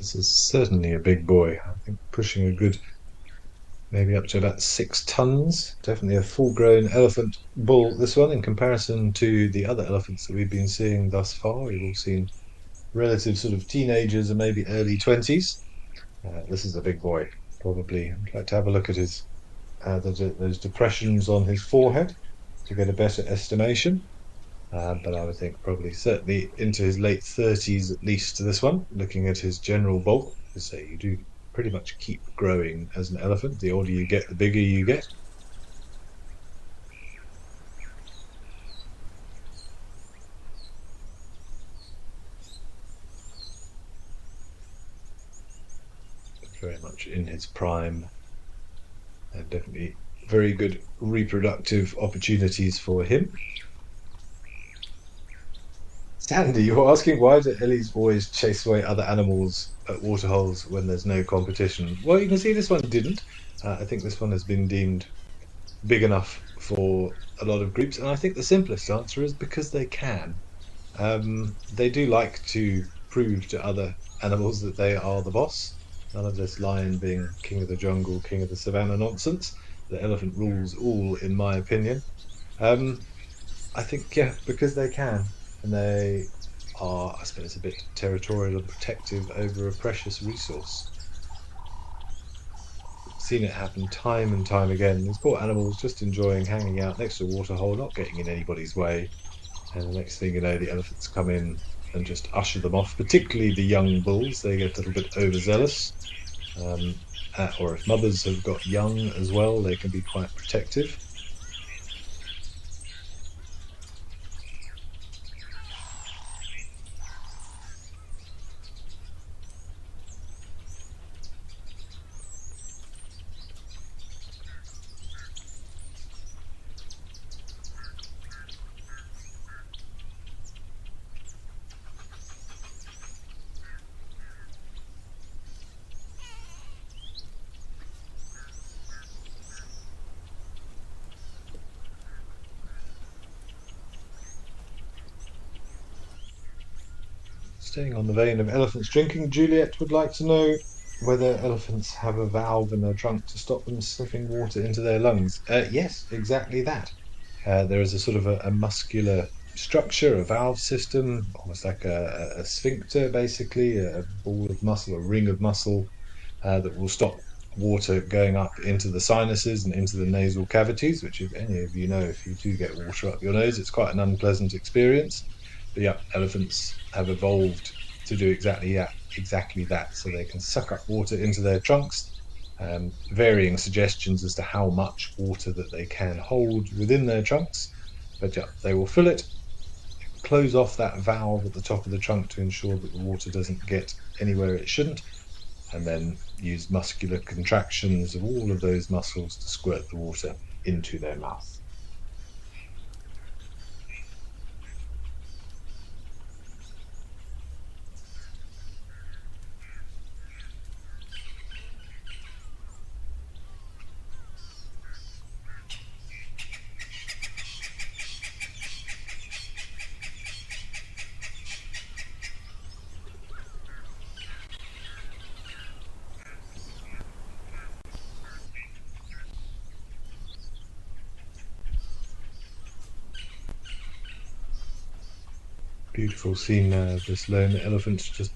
This is certainly a big boy. I think pushing a good, maybe up to about 6 tons. Definitely a full-grown elephant bull, this one, in comparison to the other elephants that we've been seeing thus far. We've all seen relative sort of teenagers and maybe early 20s. This is a big boy, probably. I'd like to have a look at his those depressions on his forehead to get a better estimation. But I would think probably certainly into his late 30s at least to this one, looking at his general bulk. So you do pretty much keep growing as an elephant. The older you get, the bigger you get. Very much in his prime, and definitely very good reproductive opportunities for him. Sandy, you're asking why do Ellies always chase away other animals at waterholes when there's no competition? Well, you can see this one didn't. I think this one has been deemed big enough for a lot of groups, and I think the simplest answer is because they can. They do like to prove to other animals that they are the boss. None of this lion being king of the jungle, king of the savannah nonsense. The elephant rules all, in my opinion. Um, I think, yeah, because they can. And they are, I suppose, a bit territorial and protective over a precious resource. Seen it happen time and time again. These poor animals just enjoying hanging out next to a waterhole, not getting in anybody's way. And the next thing you know, the elephants come in and just usher them off, particularly the young bulls. They get a little bit overzealous. Um, or if mothers have got young as well, they can be quite protective. Staying on the vein of elephants drinking, Juliet would like to know whether elephants have a valve in their trunk to stop them sniffing water into their lungs. Yes, exactly that. There is a sort of a muscular structure, a valve system, almost like a sphincter, basically, a ball of muscle, a ring of muscle that will stop water going up into the sinuses and into the nasal cavities, which, if any of you know, if you do get water up your nose, it's quite an unpleasant experience. But yeah, elephants have evolved to do exactly that, so they can suck up water into their trunks. Varying suggestions as to how much water that they can hold within their trunks, but yeah, they will fill it, close off that valve at the top of the trunk to ensure that the water doesn't get anywhere it shouldn't, and then use muscular contractions of all of those muscles to squirt the water into their mouth. Beautiful scene now of this lone elephant just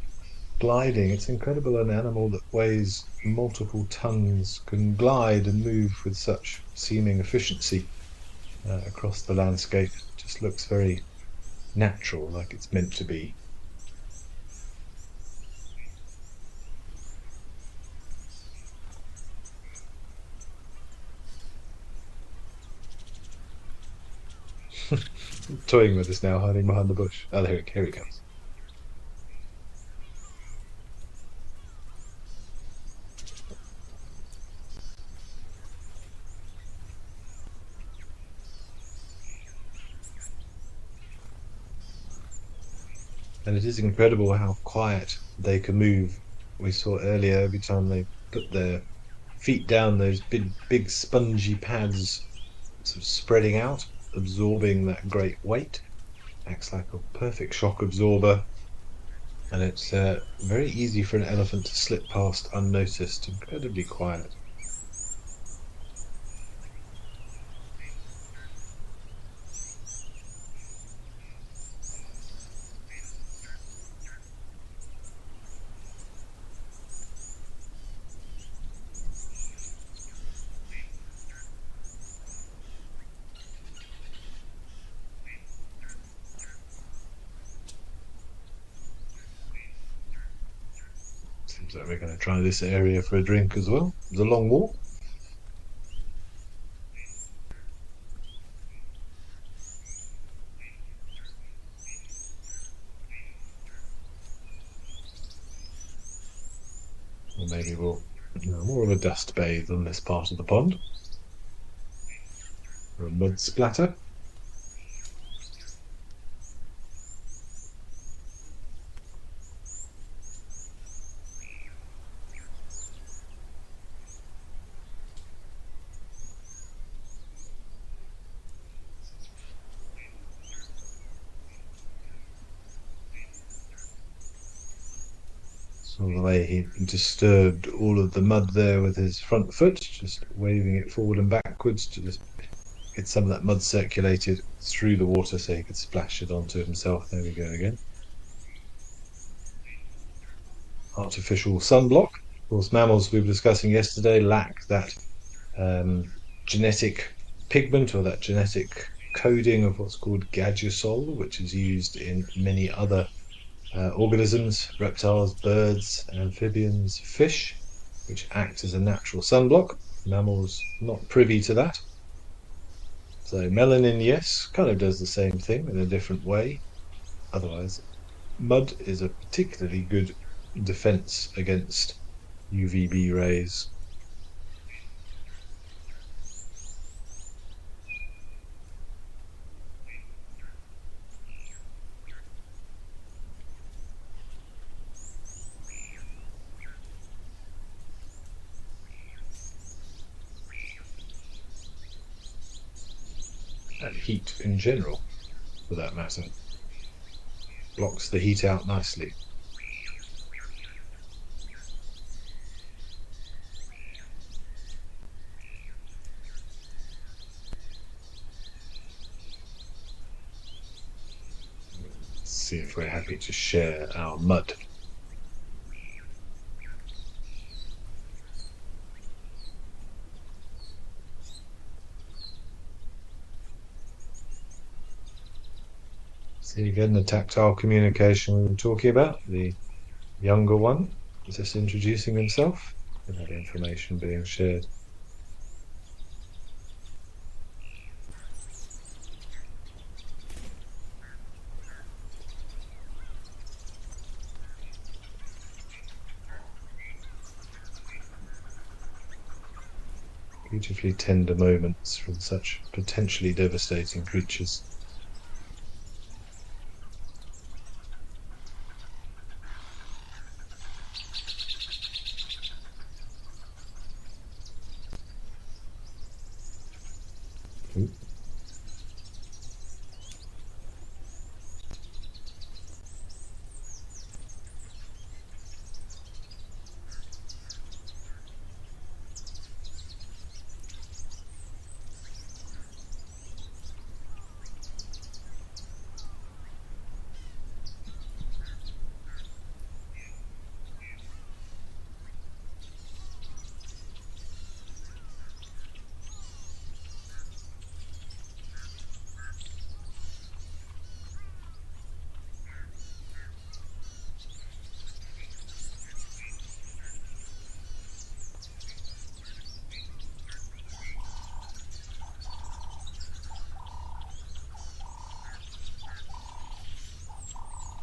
gliding. It's incredible an animal that weighs multiple tons can glide and move with such seeming efficiency across the landscape. It just looks very natural, like it's meant to be. Toying with us now, hiding behind the bush. Oh, here he comes. And it is incredible how quiet they can move. We saw earlier, every time they put their feet down, those big spongy pads sort of spreading out, absorbing that great weight. Acts like a perfect shock absorber. and it's very easy for an elephant to slip past unnoticed, incredibly quiet. Seems like we're going to try this area for a drink as well. It's a long walk. Or maybe we'll more of a dust bathe on this part of the pond. Or a mud splatter. So the way he disturbed all of the mud there with his front foot, just waving it forward and backwards to just get some of that mud circulated through the water so he could splash it onto himself. There we go again. Artificial sunblock. Of course, mammals we were discussing yesterday lack that genetic pigment or that genetic coding of what's called gadusol, which is used in many other organisms, reptiles, birds, amphibians, fish, which act as a natural sunblock. Mammals not privy to that. So melanin, yes, kind of does the same thing in a different way. Otherwise, mud is a particularly good defense against UVB rays. And heat in general, for that matter. Blocks the heat out nicely. Let's see if we're happy to share our mud. See again the tactile communication we were talking about. The younger one is just introducing himself and that information being shared. Beautifully tender moments from such potentially devastating creatures.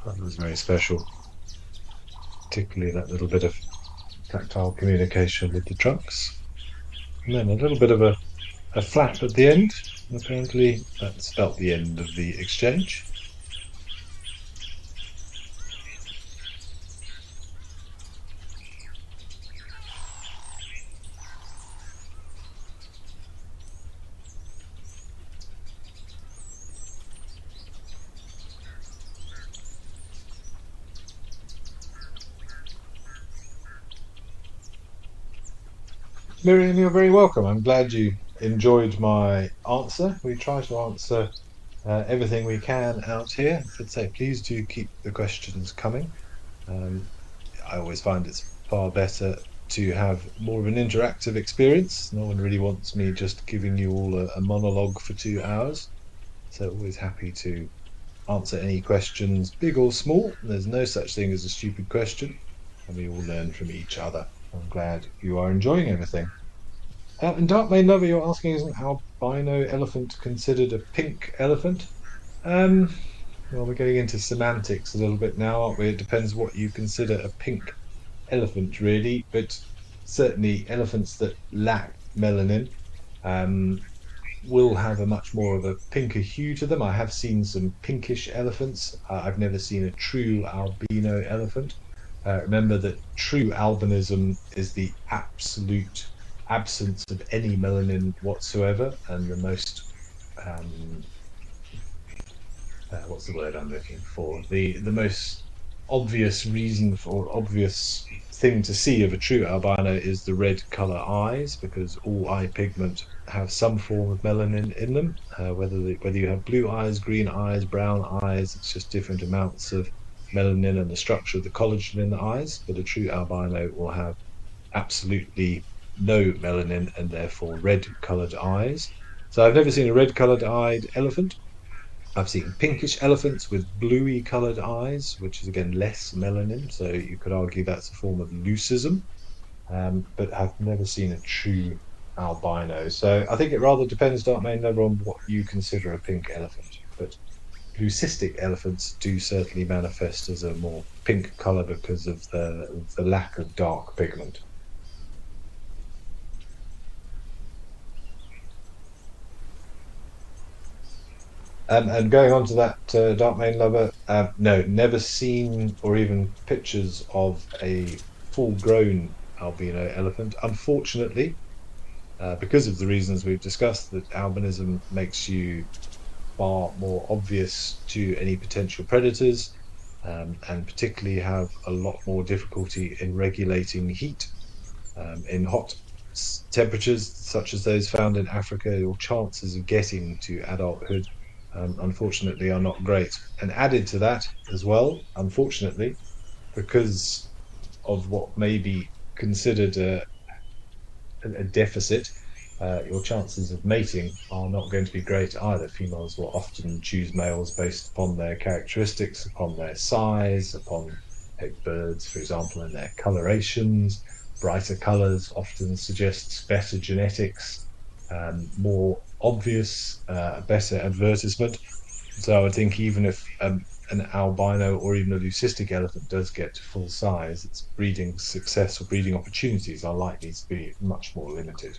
That was very special, particularly that little bit of tactile communication with the trunks. And then a little bit of a flap at the end. Apparently, that spelt the end of the exchange. Miriam, you're very welcome. I'm glad you enjoyed my answer. We try to answer everything we can out here. But say, please do keep the questions coming. Um, I always find it's far better to have more of an interactive experience. No one really wants me just giving you all a monologue for 2 hours. So always happy to answer any questions, big or small. There's no such thing as a stupid question, and we all learn from each other. I'm glad you are enjoying everything. And Dark Main Lover, you're asking, isn't albino elephant considered a pink elephant? Um, well, we're getting into semantics a little bit now, aren't we? It depends what you consider a pink elephant, really. But certainly, elephants that lack melanin um, will have a much more of a pinker hue to them. I have seen some pinkish elephants. I've never seen a true albino elephant. Remember that true albinism is the absolute absence of any melanin whatsoever, and the most um, what's the word I'm looking for? The most obvious reason for obvious thing to see of a true albino is the red color eyes, because all eye pigment have some form of melanin in them. Whether you have blue eyes, green eyes, brown eyes, it's just different amounts of melanin and the structure of the collagen in the eyes. But a true albino will have absolutely no melanin and therefore red colored eyes. So I've never seen a red colored eyed elephant. I've seen pinkish elephants with bluey coloured eyes, which is again less melanin, so you could argue that's a form of leucism. But I've never seen a true albino. So I think it rather depends, Dark Main Lover, on what you consider a pink elephant. But leucistic elephants do certainly manifest as a more pink colour because of the lack of dark pigment. And going on to that, Dark Main Lover, no, never seen or even pictures of a full-grown albino elephant. Unfortunately, because of the reasons we've discussed, that albinism makes you far more obvious to any potential predators, and particularly have a lot more difficulty in regulating heat. In hot temperatures such as those found in Africa, your chances of getting to adulthood, unfortunately, are not great. And added to that as well, unfortunately, because of what may be considered a deficit, your chances of mating are not going to be great either. Females will often choose males based upon their characteristics, upon their size, upon birds, for example, and their colorations. Brighter colours often suggests better genetics, more obvious, better advertisement. So I think even if an albino or even a leucistic elephant does get to full size, its breeding success or breeding opportunities are likely to be much more limited.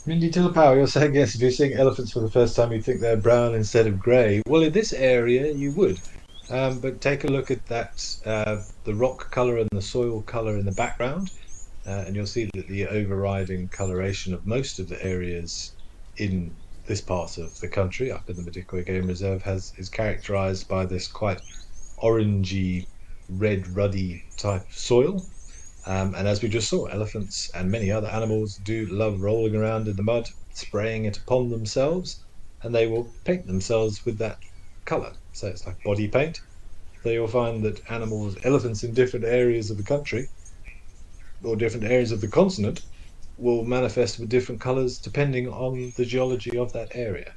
Mindy Power, you're saying yes, if you're seeing elephants for the first time, you'd think they're brown instead of grey. Well, in this area, you would. But take a look at the rock colour and the soil colour in the background, and you'll see that the overriding coloration of most of the areas in this part of the country, up in the Madikwe Game Reserve, is characterised by this quite orangey, red, ruddy type soil. And as we just saw, elephants and many other animals do love rolling around in the mud, spraying it upon themselves, and they will paint themselves with that colour. So it's like body paint. So you'll find that elephants in different areas of the country or different areas of the continent will manifest with different colours depending on the geology of that area.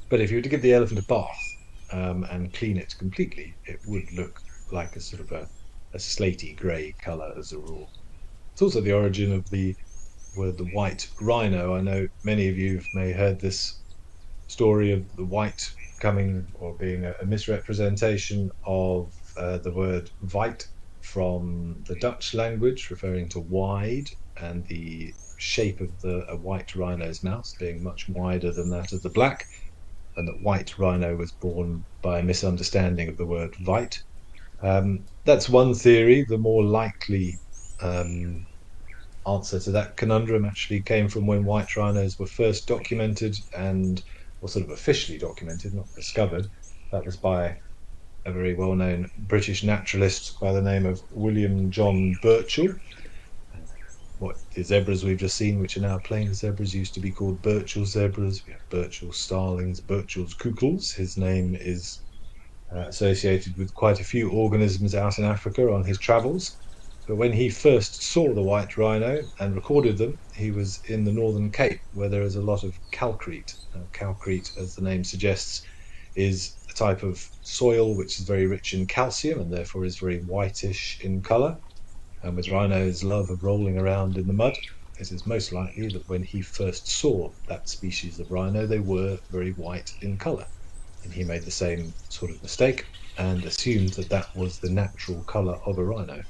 But if you were to give the elephant a bath and clean it completely, it would look like a sort of a slaty grey colour as a rule. It's also the origin of the word the white rhino. I know many of you may have heard this story of the white coming or being a misrepresentation of the word white from the Dutch language, referring to wide, and the shape of a white rhino's mouth being much wider than that of the black, and that white rhino was born by a misunderstanding of the word white. That's one theory. The more likely um, answer to that conundrum actually came from when white rhinos were first documented and, or sort of officially documented, not discovered. That was by a very well-known British naturalist by the name of William John Burchell. What the zebras we've just seen, which are now plain zebras, used to be called Burchell zebras. We have Burchell starlings, Burchell's kukels. His name is associated with quite a few organisms out in Africa on his travels. But when he first saw the white rhino and recorded them, he was in the Northern Cape, where there is a lot of calcrete. Calcrete, as the name suggests, is a type of soil which is very rich in calcium and therefore is very whitish in colour. And with rhinos' love of rolling around in the mud, it is most likely that when he first saw that species of rhino, they were very white in colour. And he made the same sort of mistake and assumed that that was the natural colour of a rhino.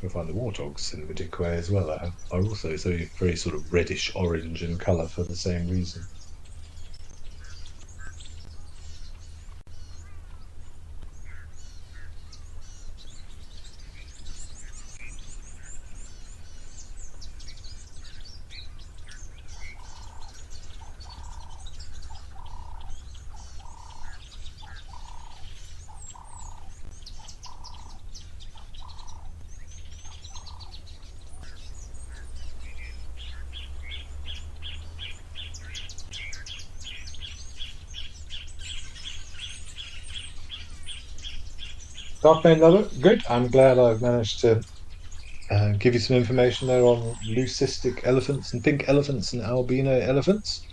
You'll find the warthogs in the Madikwe as well are also very sort of reddish orange in colour for the same reason. Dark Bane Lover, good. I'm glad I've managed to give you some information there on leucistic elephants and pink elephants and albino elephants.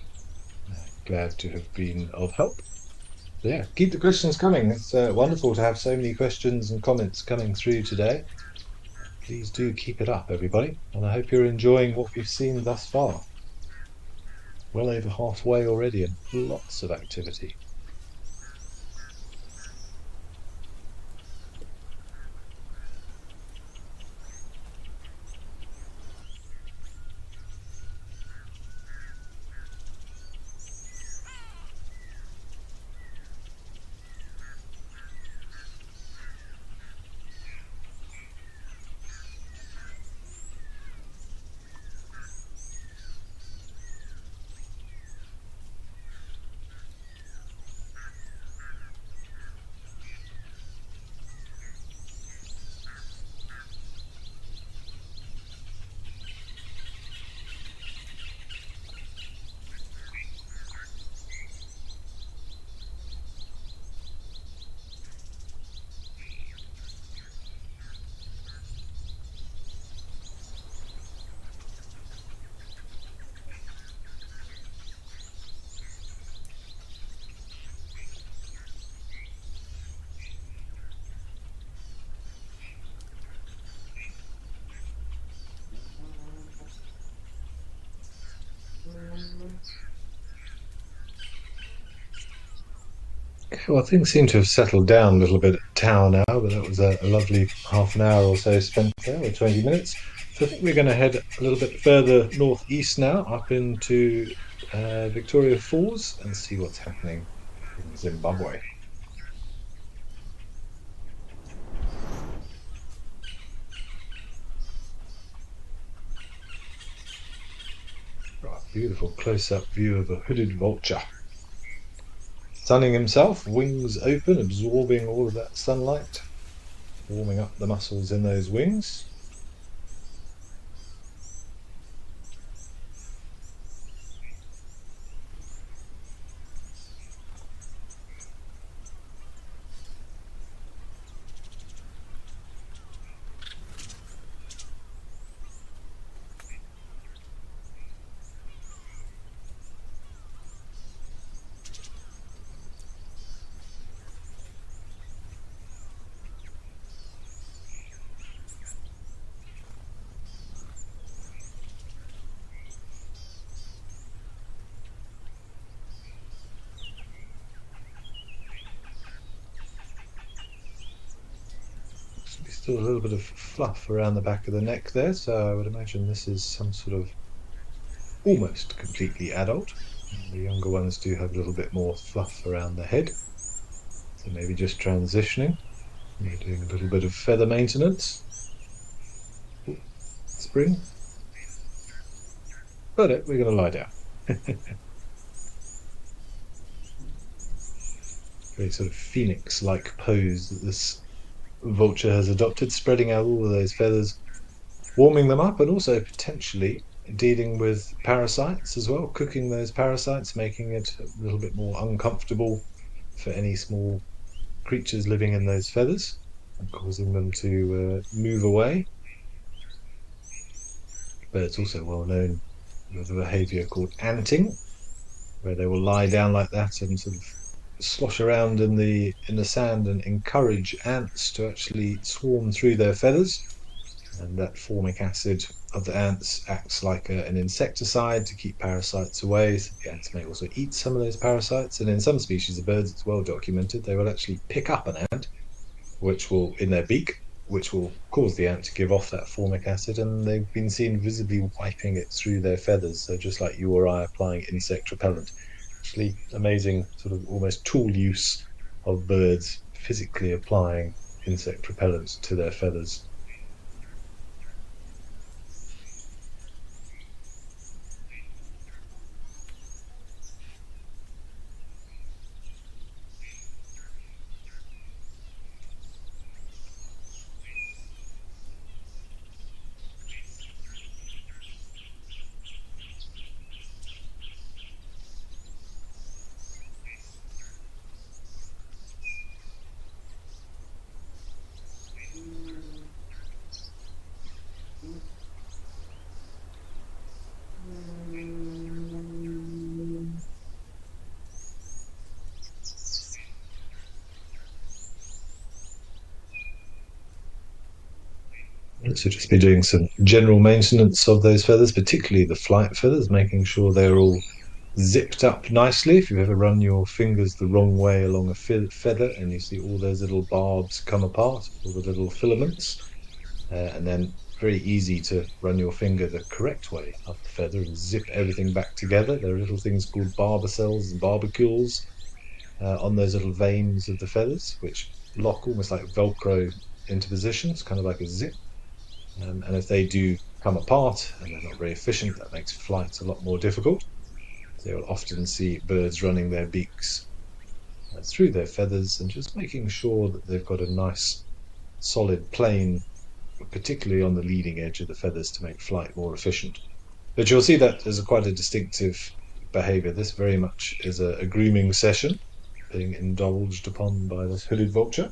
Glad to have been of help. Yeah, keep the questions coming. It's wonderful to have so many questions and comments coming through today. Please do keep it up, everybody. And I hope you're enjoying what we've seen thus far. Well over halfway already and lots of activity. Well, things seem to have settled down a little bit at Tower now, but that was a lovely half an hour or so spent there, or 20 minutes. So I think we're going to head a little bit further northeast now, up into Victoria Falls, and see what's happening in Zimbabwe. Right, beautiful close-up view of a hooded vulture. Sunning himself, wings open, absorbing all of that sunlight, warming up the muscles in those wings. Still a little bit of fluff around the back of the neck there, so I would imagine this is some sort of almost completely adult. The younger ones do have a little bit more fluff around the head. So maybe just transitioning. We're doing a little bit of feather maintenance. Spring. Got it, we're going to lie down. Very sort of phoenix-like pose that this vulture has adopted, spreading out all of those feathers, warming them up, and also potentially dealing with parasites as well, cooking those parasites, making it a little bit more uncomfortable for any small creatures living in those feathers and causing them to move away. But it's also well known with a behaviour called anting, where they will lie down like that and sort of slosh around in the sand and encourage ants to actually swarm through their feathers. And that formic acid of the ants acts like an insecticide to keep parasites away. So the ants may also eat some of those parasites. And in some species of birds, it's well documented, they will actually pick up an ant, which will, in their beak, which will cause the ant to give off that formic acid. And they've been seen visibly wiping it through their feathers. So just like you or I applying insect repellent. Actually, amazing sort of almost tool use of birds physically applying insect repellent to their feathers. So just be doing some general maintenance of those feathers, particularly the flight feathers, making sure they're all zipped up nicely. If you've ever run your fingers the wrong way along a feather and you see all those little barbs come apart, all the little filaments, and then very easy to run your finger the correct way up the feather and zip everything back together. There are little things called barbacells and barbacules on those little veins of the feathers, which lock almost like Velcro into position. It's kind of like a zip. And if they do come apart and they're not very efficient, that makes flight a lot more difficult. So you'll often see birds running their beaks through their feathers and just making sure that they've got a nice solid plane, particularly on the leading edge of the feathers, to make flight more efficient. But you'll see that as quite a distinctive behaviour. This very much is a grooming session being indulged upon by this hooded vulture.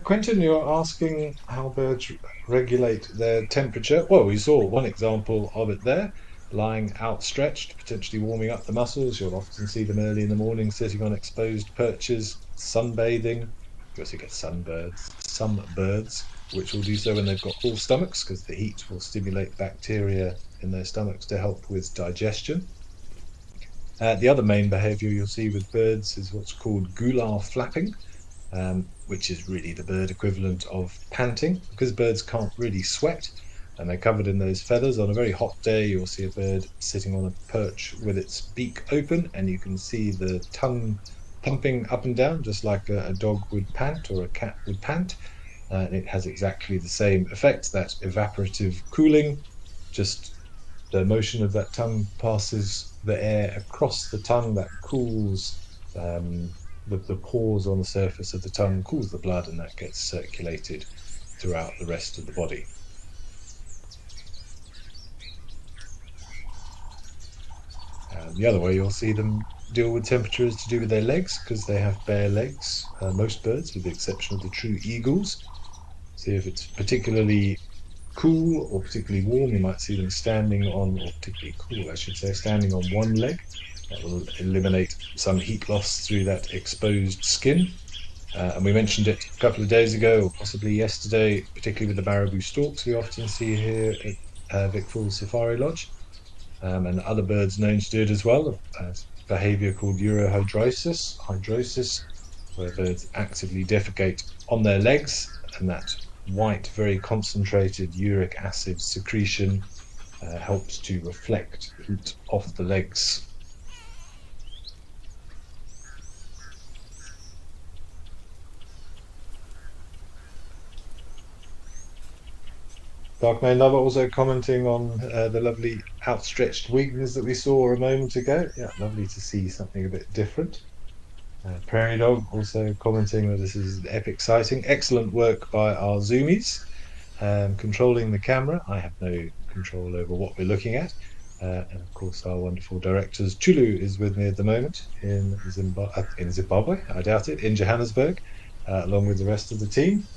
Quentin, you're asking how birds regulate their temperature. Well, we saw one example of it there, lying outstretched, potentially warming up the muscles. You'll often see them early in the morning sitting on exposed perches, sunbathing. You also get some birds, which will do so when they've got full stomachs, because the heat will stimulate bacteria in their stomachs to help with digestion. The other main behaviour you'll see with birds is what's called gular flapping. Which is really the bird equivalent of panting, because birds can't really sweat and they're covered in those feathers. On a very hot day, you'll see a bird sitting on a perch with its beak open, and you can see the tongue pumping up and down just like a dog would pant or a cat would pant. And it has exactly the same effect, that evaporative cooling. Just the motion of that tongue passes the air across the tongue, that cools the pores on the surface of the tongue, cools the blood, and that gets circulated throughout the rest of the body. The other way you'll see them deal with temperature is to do with their legs, because they have bare legs, most birds, with the exception of the true eagles. So if it's particularly cool or particularly warm, you might see them standing on, or particularly cool, I should say, standing on one leg. That will eliminate some heat loss through that exposed skin. And we mentioned it a couple of days ago, or possibly yesterday, particularly with the marabou storks we often see here at Vic Falls Safari Lodge. And other birds known to do it as well, behaviour called hydrosis, where birds actively defecate on their legs, and that white, very concentrated uric acid secretion helps to reflect heat off the legs. Dark Main Lover also commenting on the lovely outstretched wings that we saw a moment ago. Yeah, lovely to see something a bit different. Prairie Dog also commenting that this is epic sighting. Excellent work by our zoomies, controlling the camera. I have no control over what we're looking at. And of course, our wonderful directors. Chulu is with me at the moment in Zimbabwe, I doubt it, in Johannesburg, along with the rest of the team.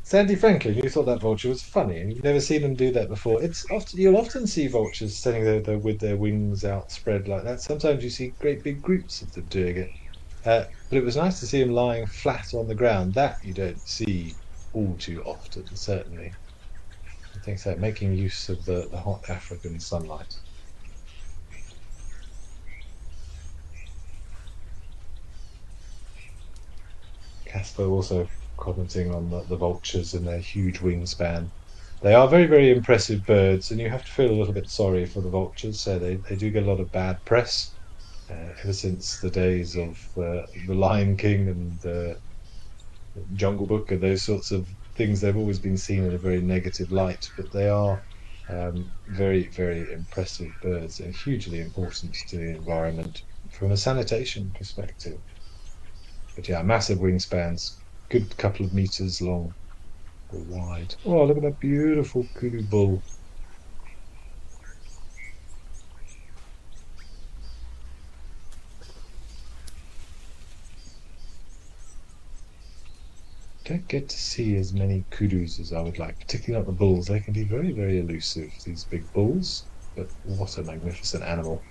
Sandy Franklin, you thought that vulture was funny, and you've never seen them do that before. It's often you'll often see vultures standing there with their wings outspread like that. Sometimes you see great big groups of them doing it. But it was nice to see him lying flat on the ground. That you don't see all too often, certainly. I think so, making use of the hot African sunlight. Casper also commenting on the vultures and their huge wingspan. They are very, very impressive birds, and you have to feel a little bit sorry for the vultures. So they do get a lot of bad press ever since the days of the Lion King and Jungle Book and those sorts of things. They've always been seen in a very negative light, but they are very, very impressive birds and hugely important to the environment from a sanitation perspective. But yeah, massive wingspans, good couple of meters long or wide. Oh, look at that beautiful kudu bull. Don't get to see as many kudus as I would like, particularly not the bulls. They can be very, very elusive, these big bulls, but what a magnificent animal.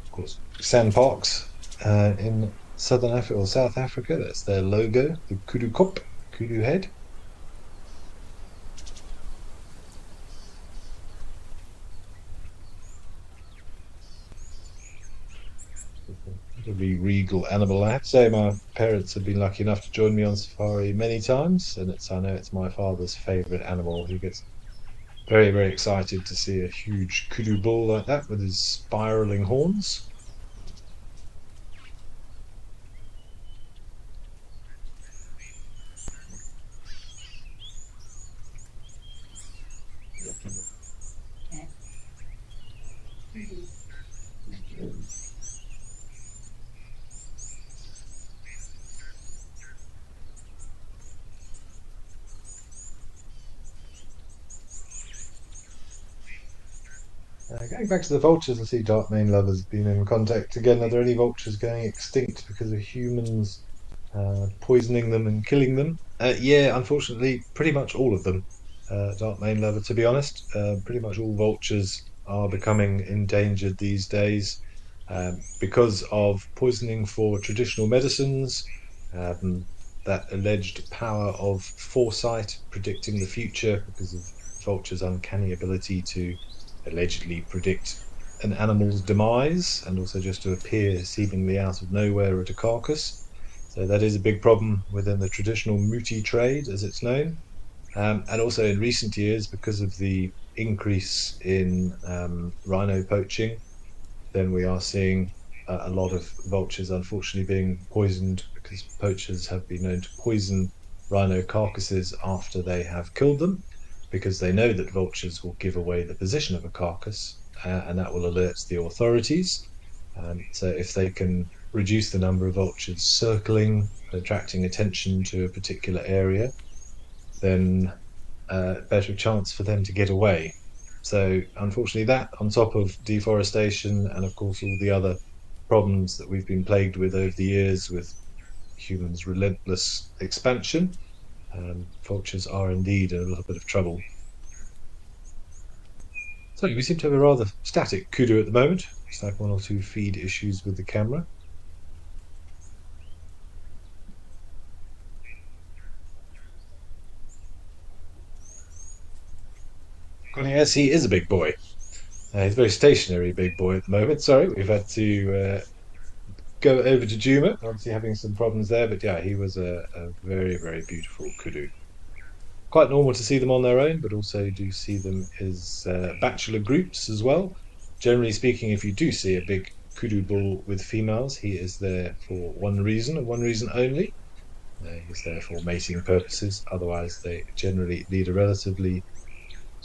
Of course, sandparks in Southern Africa or South Africa, that's their logo, the kudu kop, kudu head. Incredibly regal animal. I have to say, my parents have been lucky enough to join me on safari many times, and I know it's my father's favourite animal. He gets very, very excited to see a huge kudu bull like that with his spiralling horns. Going back to the vultures, I see Dark Main Lover's been in contact again. Are there any vultures going extinct because of humans poisoning them and killing them? Yeah, unfortunately, pretty much all of them. Dark Main Lover, to be honest, pretty much all vultures are becoming endangered these days because of poisoning for traditional medicines, um, that alleged power of foresight, predicting the future because of vultures' uncanny ability to allegedly predict an animal's demise and also just to appear seemingly out of nowhere at a carcass. So that is a big problem within the traditional muti trade, as it's known. And also in recent years, because of the increase in rhino poaching, then we are seeing a lot of vultures unfortunately being poisoned because poachers have been known to poison rhino carcasses after they have killed them because they know that vultures will give away the position of a carcass and that will alert the authorities. So if they can reduce the number of vultures circling, attracting attention to a particular area, then better chance for them to get away. So unfortunately that, on top of deforestation and of course all the other problems that we've been plagued with over the years with humans' relentless expansion, vultures are indeed in a little bit of trouble. So we seem to have a rather static kudu at the moment. It's like one or two feed issues with the camera. Yes, he is a big boy. He's a very stationary big boy at the moment. Sorry, we've had to go over to Juma, obviously having some problems there, but yeah, he was a very, very beautiful kudu. Quite normal to see them on their own, but also do see them as bachelor groups as well. Generally speaking, if you do see a big kudu bull with females, he is there for one reason and one reason only. He's there for mating purposes. Otherwise, they generally lead a relatively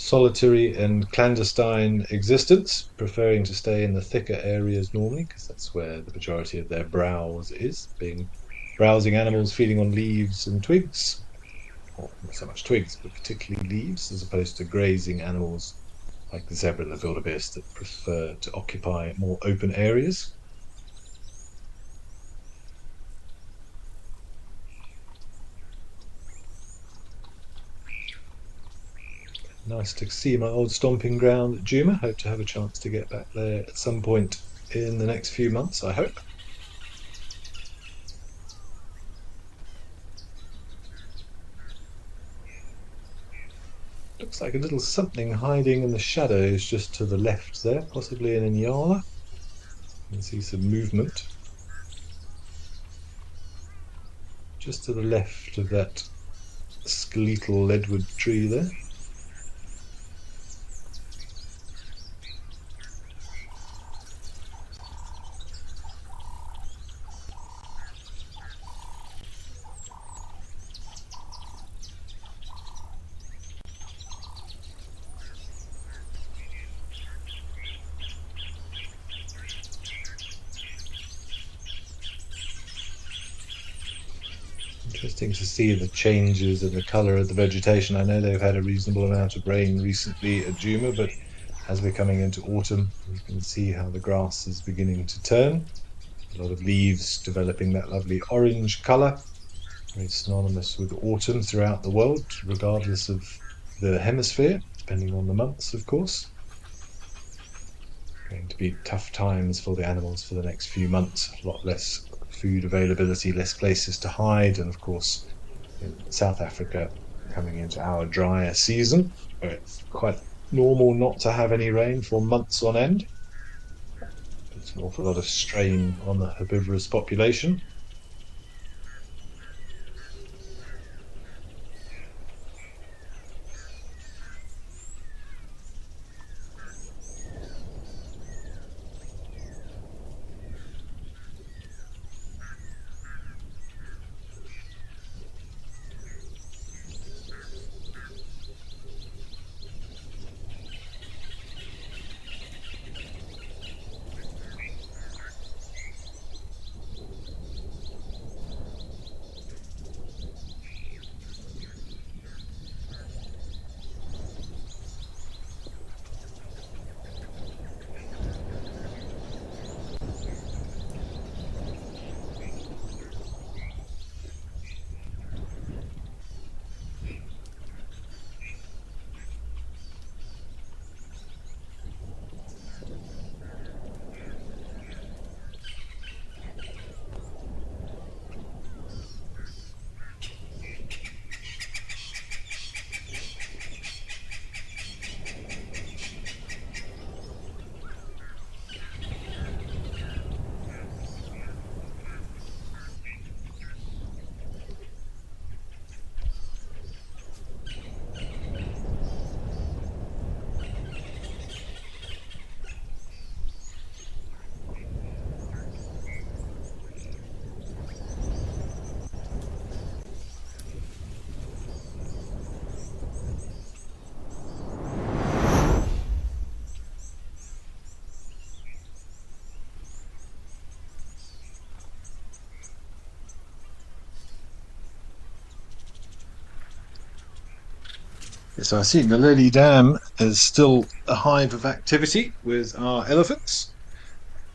solitary and clandestine existence, preferring to stay in the thicker areas normally, because that's where the majority of their browse is, being browsing animals feeding on leaves and twigs, or not so much twigs, but particularly leaves, as opposed to grazing animals like the zebra and the wildebeest that prefer to occupy more open areas. Nice to see my old stomping ground at Juma. Hope to have a chance to get back there at some point in the next few months, I hope. Looks like a little something hiding in the shadows just to the left there, possibly an inyala. You can see some movement just to the left of that skeletal leadwood tree there. Interesting to see the changes in the colour of the vegetation. I know they've had a reasonable amount of rain recently at Juma, but as we're coming into autumn, you can see how the grass is beginning to turn. A lot of leaves developing that lovely orange colour, very synonymous with autumn throughout the world, regardless of the hemisphere, depending on the months, of course. Going to be tough times for the animals for the next few months. A lot less food availability, less places to hide, and of course in South Africa coming into our drier season, where it's quite normal not to have any rain for months on end. It's an awful lot of strain on the herbivorous population. So I see the Lily Dam is still a hive of activity with our elephants.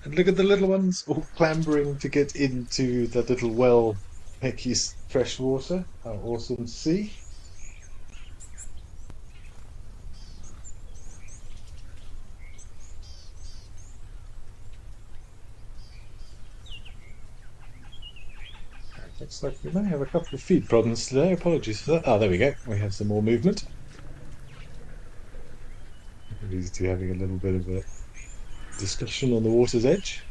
And look at the little ones all clambering to get into the little well, make use fresh water. How awesome to see. Looks like we may have a couple of feed problems today. Apologies for that. Oh, there we go. We have some more movement. These two having a little bit of a discussion on the water's edge.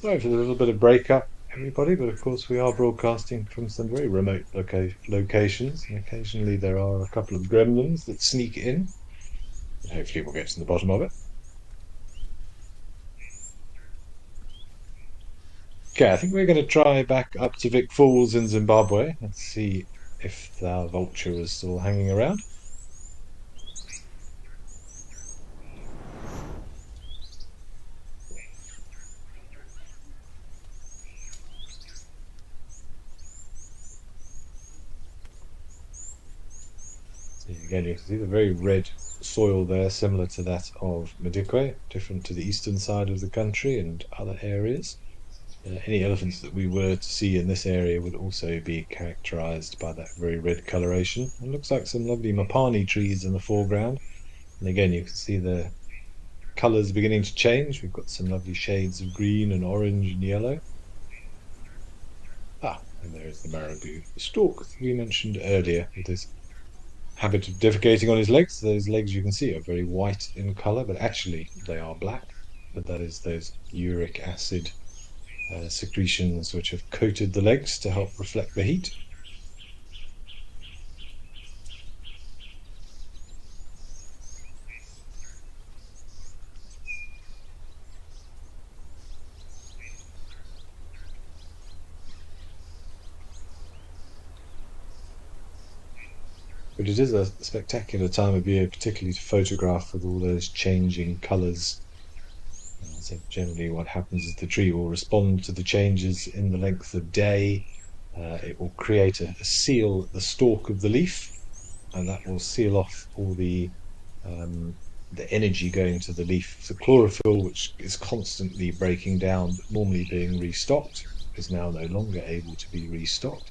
Sorry for the little bit of breakup, everybody, but of course we are broadcasting from some very remote locations, and occasionally there are a couple of gremlins that sneak in. Hopefully we'll get to the bottom of it. Okay, I think we're going to try back up to Vic Falls in Zimbabwe. Let's see if the vulture is still hanging around. So again, you can see the very red soil there, similar to that of Madikwe, different to the eastern side of the country and other areas. Any elephants that we were to see in this area would also be characterized by that very red coloration. It looks like some lovely mapani trees in the foreground. And again, you can see the colors beginning to change. We've got some lovely shades of green and orange and yellow. And there's the marabou, the stork that we mentioned earlier, with his habit of defecating on his legs. Those legs you can see are very white in color, but actually they are black. But that is those uric acid secretions which have coated the legs to help reflect the heat. But it is a spectacular time of year, particularly to photograph with all those changing colours. So generally what happens is the tree will respond to the changes in the length of day. It will create a seal at the stalk of the leaf, and that will seal off all the energy going to the leaf. The chlorophyll, which is constantly breaking down, but normally being restocked, is now no longer able to be restocked.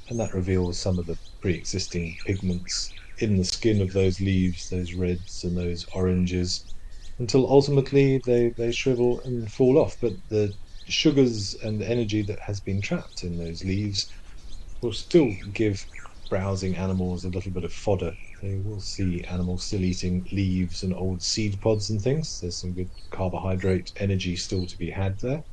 And that reveals some of the pre-existing pigments in the skin of those leaves, those reds and those oranges, until ultimately they shrivel and fall off. But the sugars and energy that has been trapped in those leaves will still give browsing animals a little bit of fodder. They will see animals still eating leaves and old seed pods and things. There's some good carbohydrate energy still to be had there.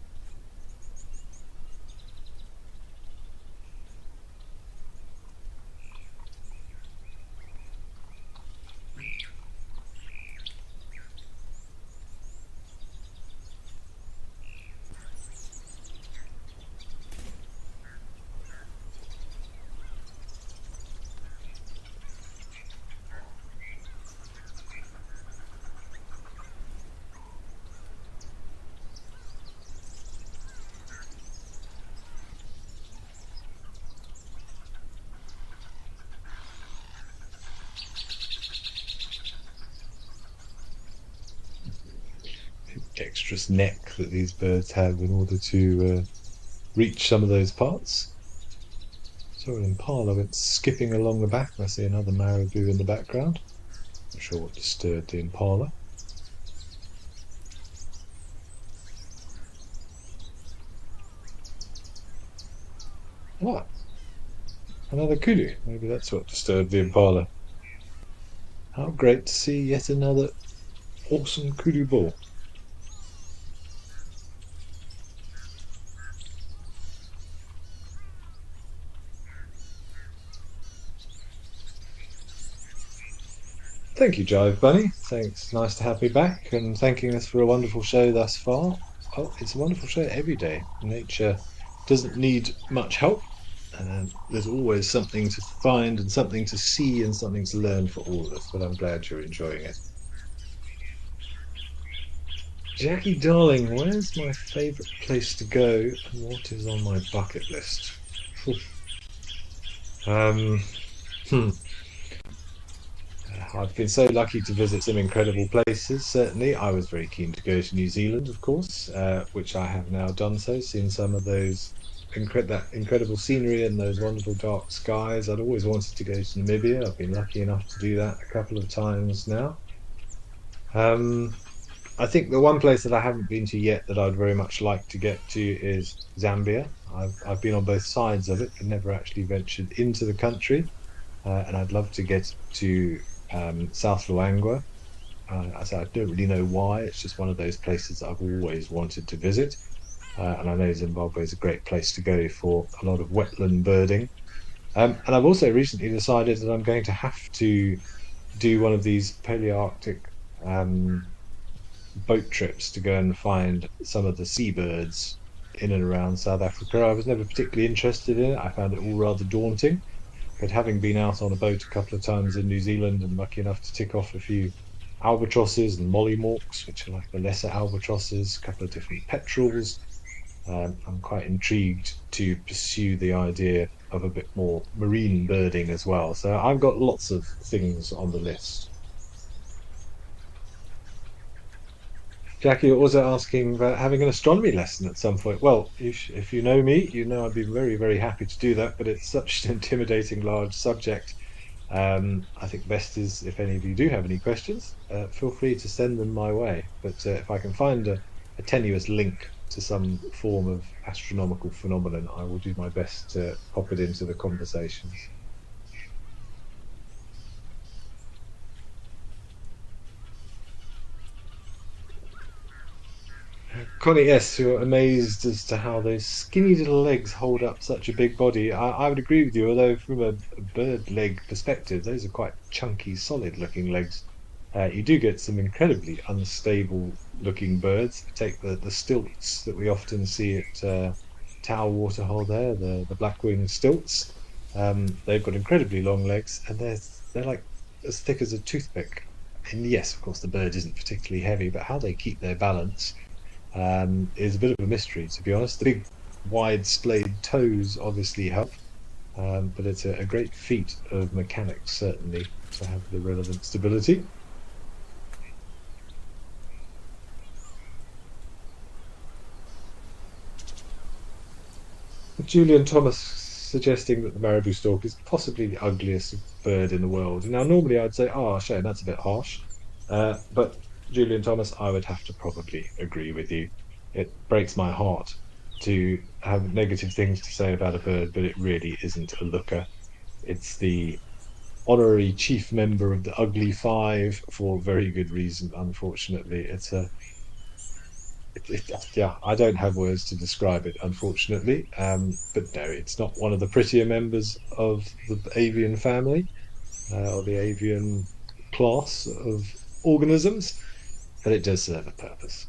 Dexterous neck that these birds have in order to reach some of those parts. So an impala went skipping along the back. I see another marabou in the background. Not sure what disturbed the impala. Another kudu. Maybe that's what disturbed the impala. How great to see yet another awesome kudu bull. Thank you, Jive Bunny. Thanks. Nice to have me back and thanking us for a wonderful show thus far. Oh, it's a wonderful show every day. Nature doesn't need much help. There's always something to find and something to see and something to learn for all of us, but I'm glad you're enjoying it. Jackie Darling, where's my favourite place to go and what is on my bucket list? I've been so lucky to visit some incredible places, certainly. I was very keen to go to New Zealand, of course, which I have now done so, seen some of those that incredible scenery and those wonderful dark skies. I'd always wanted to go to Namibia. I've been lucky enough to do that a couple of times now. Um, I think the one place that I haven't been to yet that I'd very much like to get to is Zambia. I've been on both sides of it, but never actually ventured into the country. And I'd love to get to South Luangwa. I say I don't really know why. It's just one of those places that I've always wanted to visit. And I know Zimbabwe is a great place to go for a lot of wetland birding. And I've also recently decided that I'm going to have to do one of these Palearctic um, boat trips to go and find some of the seabirds in and around South Africa. I was never particularly interested in it. I found it all rather daunting. But having been out on a boat a couple of times in New Zealand and lucky enough to tick off a few albatrosses and mollymawks, which are like the lesser albatrosses, a couple of different petrels, I'm quite intrigued to pursue the idea of a bit more marine birding as well. So I've got lots of things on the list. Jackie, you're also asking about having an astronomy lesson at some point. Well, if you know me, you know I'd be very, very happy to do that, but it's such an intimidating large subject. I think best is if any of you do have any questions, feel free to send them my way. But if I can find a tenuous link to some form of astronomical phenomenon, I will do my best to pop it into the conversations. Connie, yes, you're amazed as to how those skinny little legs hold up such a big body. I would agree with you, although from a bird leg perspective, those are quite chunky, solid looking legs. You do get some incredibly unstable looking birds. Take the stilts that we often see at Tower Waterhole there, the black-winged stilts. They've got incredibly long legs and they're like as thick as a toothpick. And yes, of course, the bird isn't particularly heavy, but how they keep their balance is a bit of a mystery, to be honest. The big, wide splayed toes obviously help, but it's a great feat of mechanics, certainly, to have the relevant stability. Julian Thomas suggesting that the marabou stork is possibly the ugliest bird in the world. Now, normally I'd say, oh, Shane, that's a bit harsh. But Julian Thomas, I would have to probably agree with you. It breaks my heart to have negative things to say about a bird, but it really isn't a looker. It's the honorary chief member of the Ugly Five for very good reason, unfortunately. Yeah, I don't have words to describe it, unfortunately. But no, it's not one of the prettier members of the avian family or the avian class of organisms, but it does serve a purpose.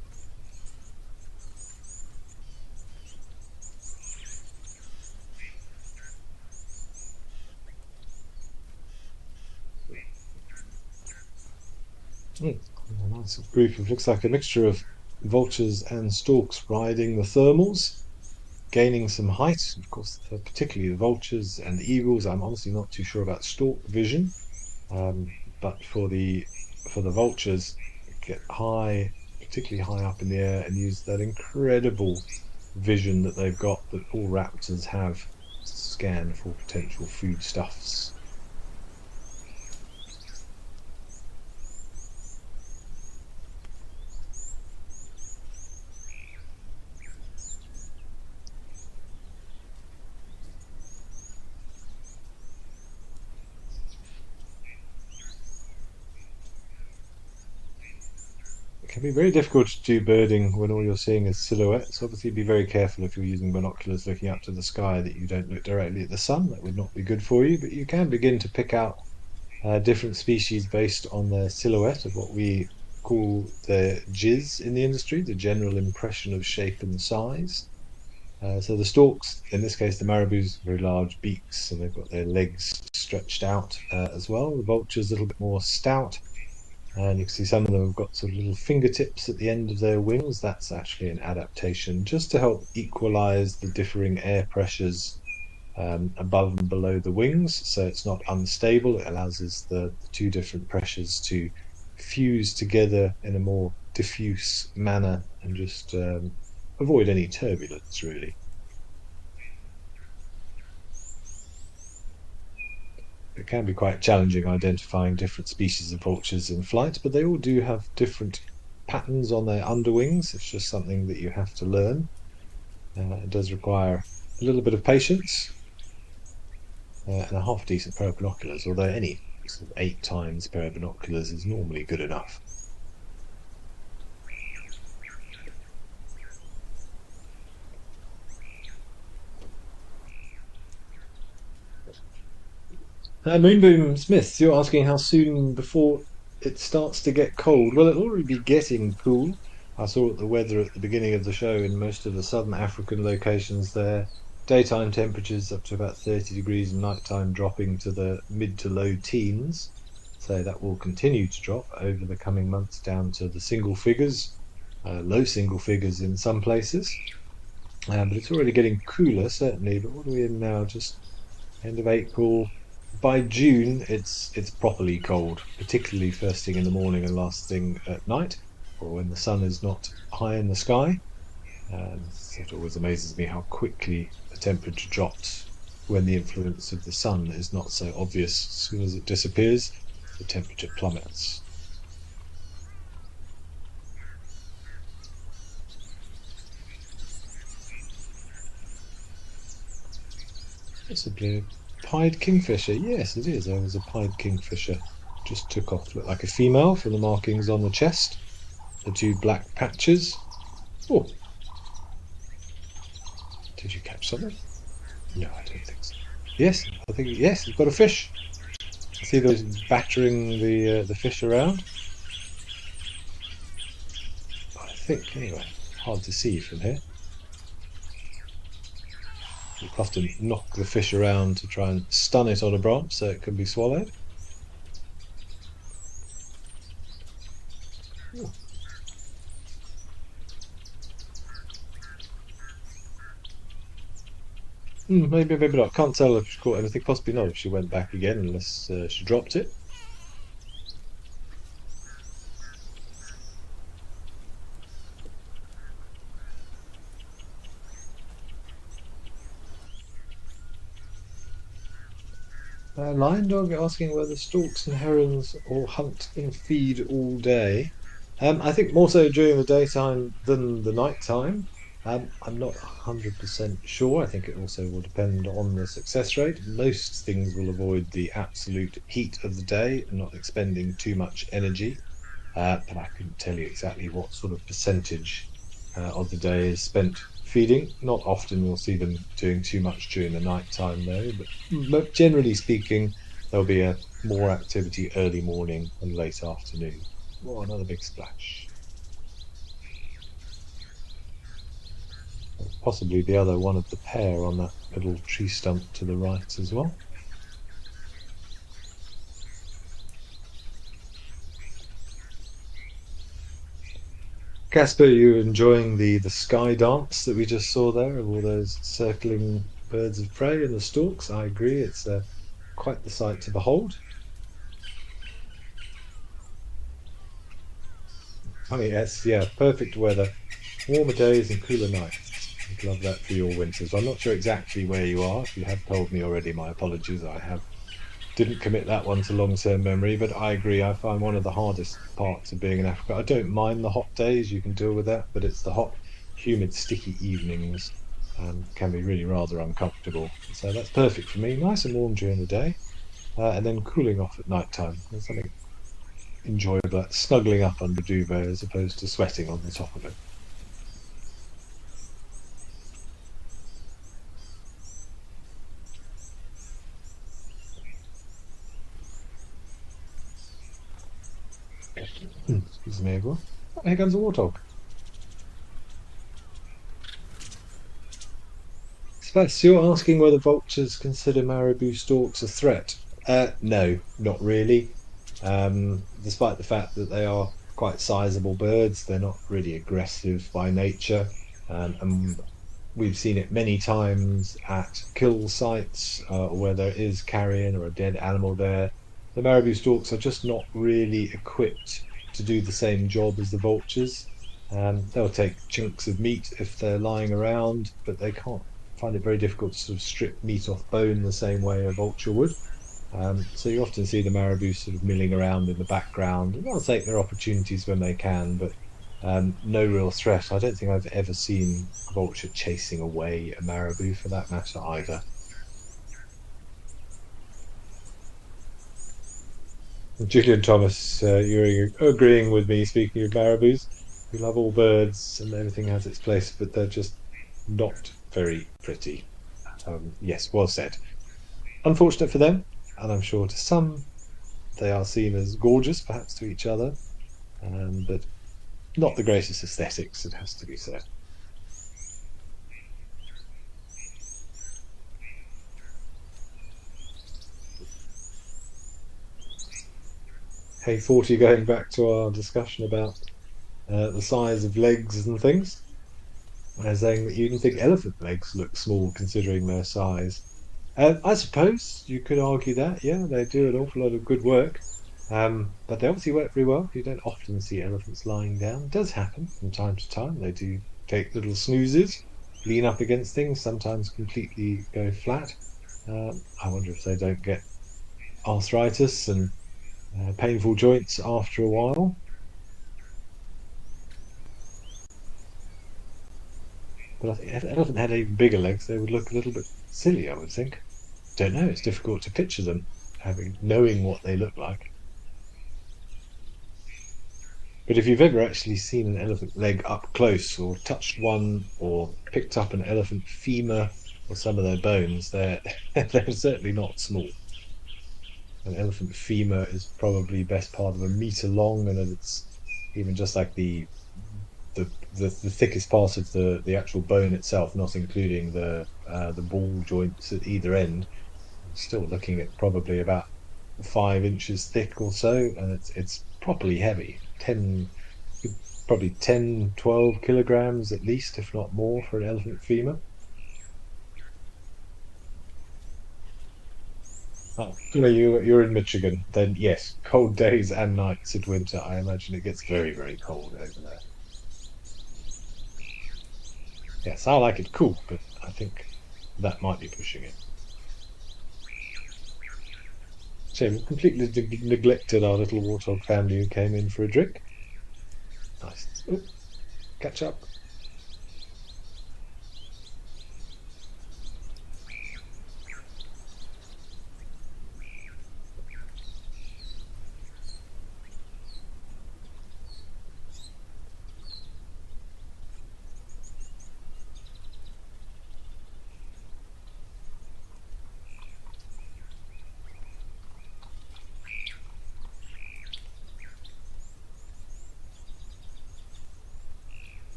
Mm. A nice group of looks like a mixture of vultures and storks riding the thermals, gaining some height. Of course, particularly the vultures and the eagles. I'm honestly not too sure about stork vision, um, but for the vultures, get high, particularly high up in the air, and use that incredible vision that they've got that all raptors have to scan for potential foodstuffs. It can be very difficult to do birding when all you're seeing is silhouettes. Obviously, be very careful if you're using binoculars looking up to the sky that you don't look directly at the sun. That would not be good for you, but you can begin to pick out different species based on their silhouette of what we call the jizz in the industry, the general impression of shape and size. So the storks, in this case the marabous, very large beaks, and they've got their legs stretched out as well. The vultures a little bit more stout, and you can see some of them have got sort of little fingertips at the end of their wings. That's actually an adaptation just to help equalize the differing air pressures above and below the wings, so it's not unstable. It allows us the two different pressures to fuse together in a more diffuse manner and just avoid any turbulence, really. it can be quite challenging identifying different species of vultures in flight, but they all do have different patterns on their underwings. It's just something that you have to learn. It does require a little bit of patience and a half decent pair of binoculars, although any sort of 8 times pair of binoculars is normally good enough. Moonboom Smith, you're asking how soon before it starts to get cold. Well, it'll already be getting cool. I saw the weather at the beginning of the show in most of the southern African locations there. Daytime temperatures up to about 30 degrees and nighttime dropping to the mid to low teens. So that will continue to drop over the coming months down to the single figures, low single figures in some places. But it's already getting cooler, certainly. But what are we in now? Just end of April. By June, it's properly cold, particularly first thing in the morning and last thing at night, or when the sun is not high in the sky. It always amazes me how quickly the temperature drops when the influence of the sun is not so obvious. As soon as it disappears, the temperature plummets. Possibly a pied kingfisher. Yes, it is. There was a pied kingfisher. Just took off. Looked like a female from the markings on the chest. The 2 black patches. Oh, did you catch something? No, I don't think so. Yes, I think yes. You've got a fish. I see those battering the fish around. I think anyway. Hard to see from here. You have to knock the fish around to try and stun it on a branch so it can be swallowed. Ooh. Maybe not. Can't tell if she caught anything. Possibly not if she went back again, unless she dropped it. Lion dog asking whether storks and herons all hunt and feed all day. I think more so during the daytime than the nighttime. I'm not 100% sure. I think it also will depend on the success rate. Most things will avoid the absolute heat of the day and not expending too much energy. But I couldn't tell you exactly what sort of percentage of the day is spent feeding. Not often we'll see them doing too much during the night time though, but generally speaking, there'll be a more activity early morning and late afternoon. Oh, another big splash. Possibly the other one of the pair on that little tree stump to the right as well. Casper, you enjoying the sky dance that we just saw there of all those circling birds of prey and the storks? I agree, it's quite the sight to behold. Oh yes, yeah, perfect weather, warmer days and cooler nights. I'd love that for your winters. I'm not sure exactly where you are. If you have told me already, my apologies. I have didn't commit that one to long-term memory, but I agree. I find one of the hardest parts of being in Africa. I don't mind the hot days; you can deal with that, but it's the hot, humid, sticky evenings can be really rather uncomfortable. So that's perfect for me. Nice and warm during the day, and then cooling off at night time. There's something enjoyable, like snuggling up under duvet as opposed to sweating on the top of it. Excuse me, everyone. Oh, here comes a warthog. Spats, you're asking whether vultures consider marabou storks a threat. No, not really. Despite the fact that they are quite sizable birds, they're not really aggressive by nature. And we've seen it many times at kill sites where there is carrion or a dead animal there. The marabou storks are just not really equipped to do the same job as the vultures. They'll take chunks of meat if they're lying around, but they can't find it very difficult to sort of strip meat off bone the same way a vulture would. So you often see the marabou sort of milling around in the background, and they'll take their opportunities when they can, but no real threat. I don't think I've ever seen a vulture chasing away a marabou for that matter either. Julian Thomas, you're agreeing with me. Speaking of marabous, we love all birds and everything has its place, but they're just not very pretty. Yes, well said. Unfortunate for them, and I'm sure to some they are seen as gorgeous, perhaps to each other, but not the greatest aesthetics, it has to be said. Hey, 40, going back to our discussion about the size of legs and things. I was saying that you even think elephant legs look small considering their size. I suppose you could argue that, yeah, they do an awful lot of good work. But they obviously work very well. You don't often see elephants lying down. It does happen from time to time. They do take little snoozes, lean up against things, sometimes completely go flat. I wonder if they don't get arthritis and painful joints after a while. But I think if an elephant had even bigger legs, they would look a little bit silly, I would think. Don't know. It's difficult to picture them having knowing what they look like. But if you've ever actually seen an elephant leg up close, or touched one, or picked up an elephant femur or some of their bones, they're they're certainly not small. An elephant femur is probably best part of a meter long, and it's even just like the, the thickest part of the actual bone itself, not including the ball joints at either end. Still looking at probably about 5 inches thick or so, and it's properly heavy. Probably 10, 12 kilograms at least, if not more, for an elephant femur. Oh, you're in Michigan, then yes, cold days and nights in winter. I imagine it gets very, very cold over there. Yes, I like it cool, but I think that might be pushing it. Shame, we completely neglected our little warthog family who came in for a drink. Nice. Oh, catch up.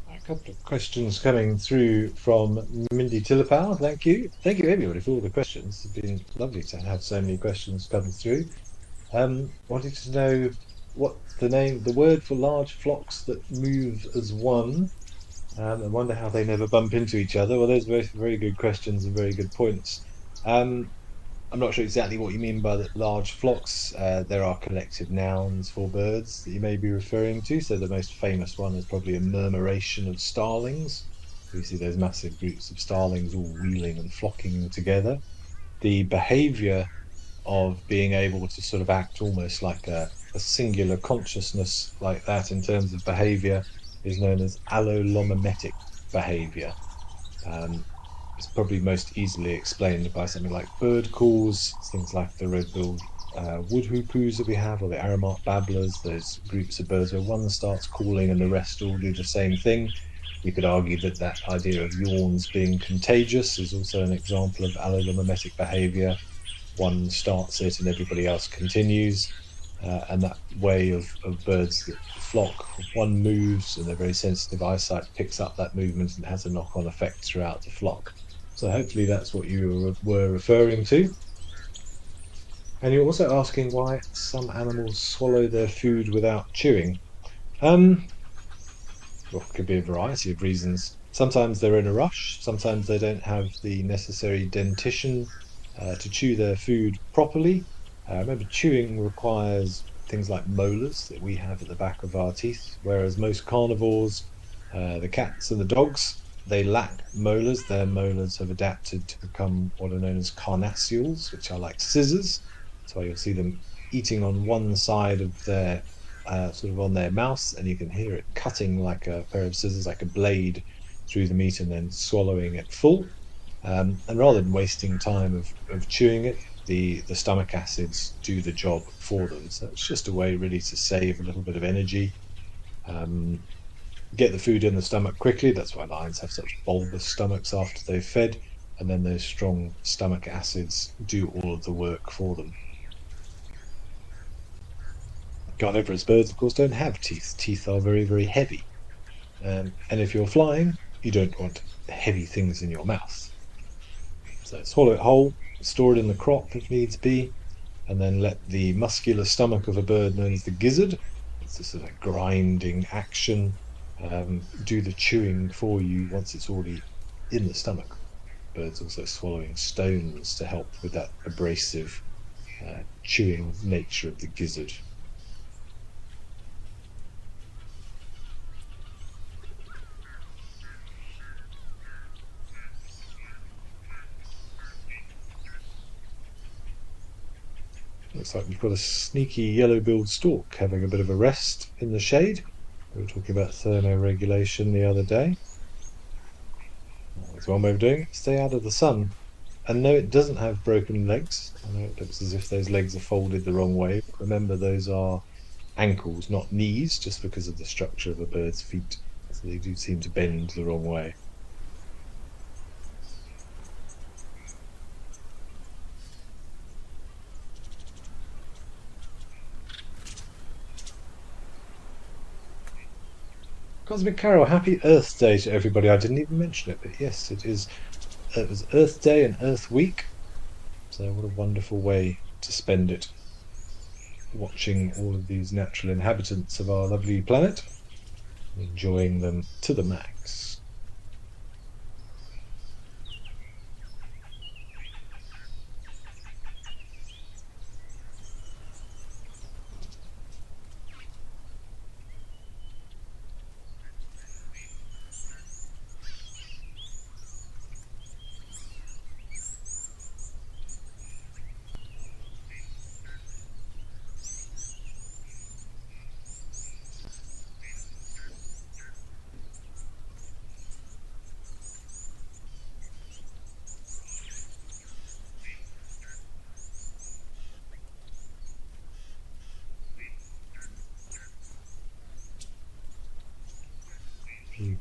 A couple of questions coming through from Mindy Tillipal. Thank you. Thank you, everybody, for all the questions. It's been lovely to have so many questions coming through. Wanted to know what the word for large flocks that move as one. I wonder how they never bump into each other. Well, those are both very good questions and very good points. Um, I'm not sure exactly what you mean by the large flocks. There are collective nouns for birds that you may be referring to. So the most famous one is probably a murmuration of starlings. You see those massive groups of starlings all wheeling and flocking together. The behavior of being able to sort of act almost like a singular consciousness like that in terms of behavior is known as allolomimetic behavior. Um, it's probably most easily explained by something like bird calls, things like the red-billed wood hoopooes that we have, or the aromark babblers, those groups of birds where one starts calling and the rest all do the same thing. You could argue that that idea of yawns being contagious is also an example of allolomimetic behavior. One starts it and everybody else continues. And that way of birds that flock, one moves and their very sensitive eyesight picks up that movement and has a knock-on effect throughout the flock. So hopefully that's what you were referring to. And you're also asking why some animals swallow their food without chewing. Um, well, it could be a variety of reasons. Sometimes they're in a rush, sometimes they don't have the necessary dentition to chew their food properly. Remember, chewing requires things like molars that we have at the back of our teeth, whereas most carnivores, the cats and the dogs, they lack molars. Their molars have adapted to become what are known as carnassials, which are like scissors. That's why you'll see them eating on one side of their sort of on their mouth, and you can hear it cutting like a pair of scissors, like a blade through the meat, and then swallowing it full. And rather than wasting time of chewing it, the stomach acids do the job for them. So it's just a way really to save a little bit of energy, um, get the food in the stomach quickly. That's why lions have such bulbous stomachs after they've fed, and then those strong stomach acids do all of the work for them. Carnivorous birds, of course, don't have teeth. Teeth are very, very heavy. And if you're flying, you don't want heavy things in your mouth. So swallow it whole, store it in the crop if needs be, and then let the muscular stomach of a bird known as the gizzard, it's a sort of grinding action, do the chewing for you once it's already in the stomach. Birds also swallowing stones to help with that abrasive chewing nature of the gizzard. Looks like we've got a sneaky yellow-billed stork having a bit of a rest in the shade. We were talking about thermoregulation the other day. There's one way of doing it. Stay out of the sun. And no, it doesn't have broken legs. I know it looks as if those legs are folded the wrong way. But remember, those are ankles, not knees, just because of the structure of a bird's feet. So they do seem to bend the wrong way. Cosmic Carol, happy Earth Day to everybody. I didn't even mention it, but yes, it is. It was Earth Day and Earth Week. So what a wonderful way to spend it, watching all of these natural inhabitants of our lovely planet, enjoying them to the max.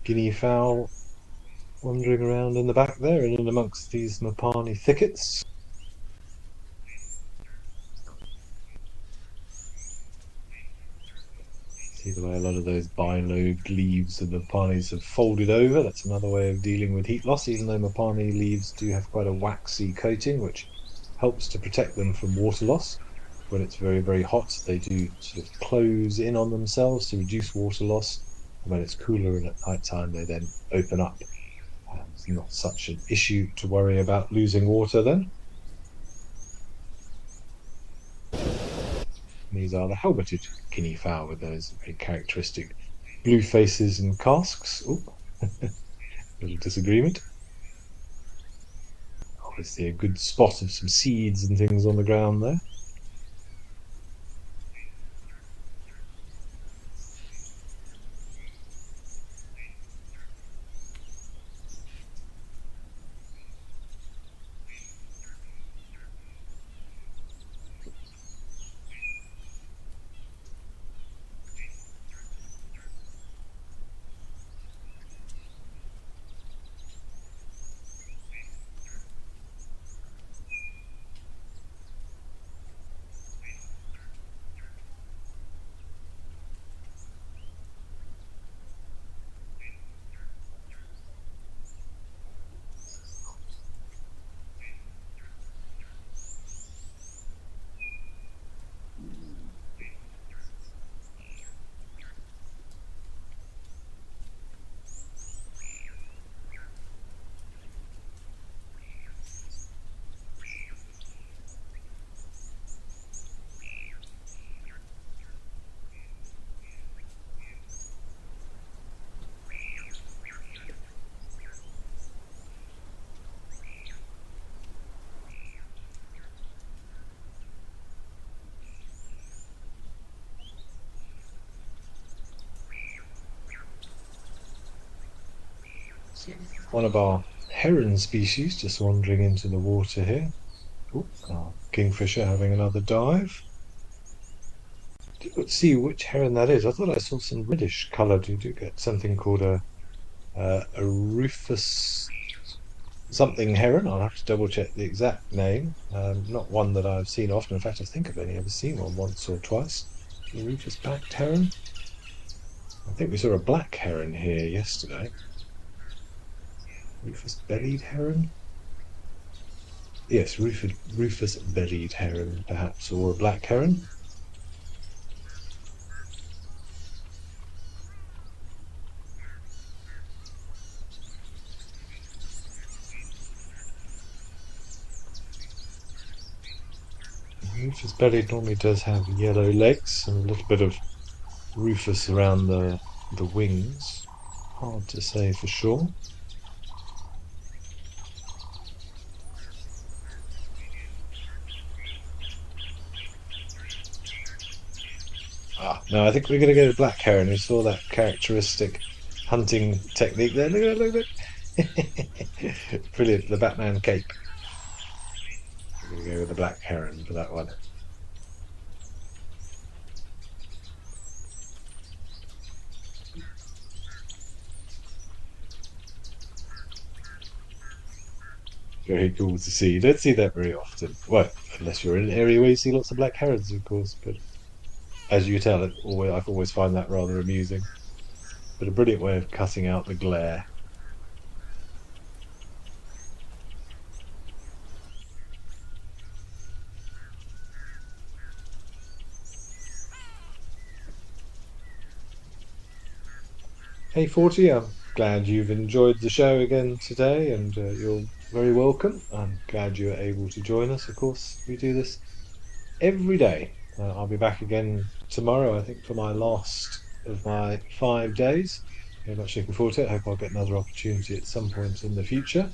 Guinea fowl wandering around in the back there and in amongst these Mapani thickets. See the way a lot of those bilobed leaves of the Mapanis have folded over. That's another way of dealing with heat loss, even though Mapani leaves do have quite a waxy coating, which helps to protect them from water loss. When it's very, very hot, they do sort of close in on themselves to reduce water loss. And when it's cooler and at night time, they then open up. It's not such an issue to worry about losing water then. These are the helmeted guinea fowl with those very characteristic blue faces and casques. Oh, little disagreement. Obviously, a good spot of some seeds and things on the ground there. One of our heron species just wandering into the water here. Ooh, our kingfisher having another dive. Let's see which heron that is. I thought I saw some reddish colour. You do get something called a rufous something heron. I'll have to double check the exact name. Not one that I've seen often. In fact, I think I've only ever seen one once or twice. The rufous backed heron. I think we saw a black heron here yesterday. Rufous bellied heron. Yes, rufous bellied heron, perhaps, or a black heron. Rufous bellied normally does have yellow legs and a little bit of rufous around the wings. Hard to say for sure. Ah, no, I think we're going to go to black heron. We saw that characteristic hunting technique there. Look at it, look at it. Brilliant, the Batman cape. We're going to go with the black heron for that one. Very cool to see. You don't see that very often. Well, unless you're in an area where you see lots of black herons, of course. But as you can tell, I've always find that rather amusing. But a brilliant way of cutting out the glare. Hey, 40, I'm glad you've enjoyed the show again today, and you're very welcome. I'm glad you were able to join us. Of course, we do this every day. I'll be back again tomorrow, I think, for my last of my 5 days. Very much looking forward to it. I hope I'll get another opportunity at some point in the future.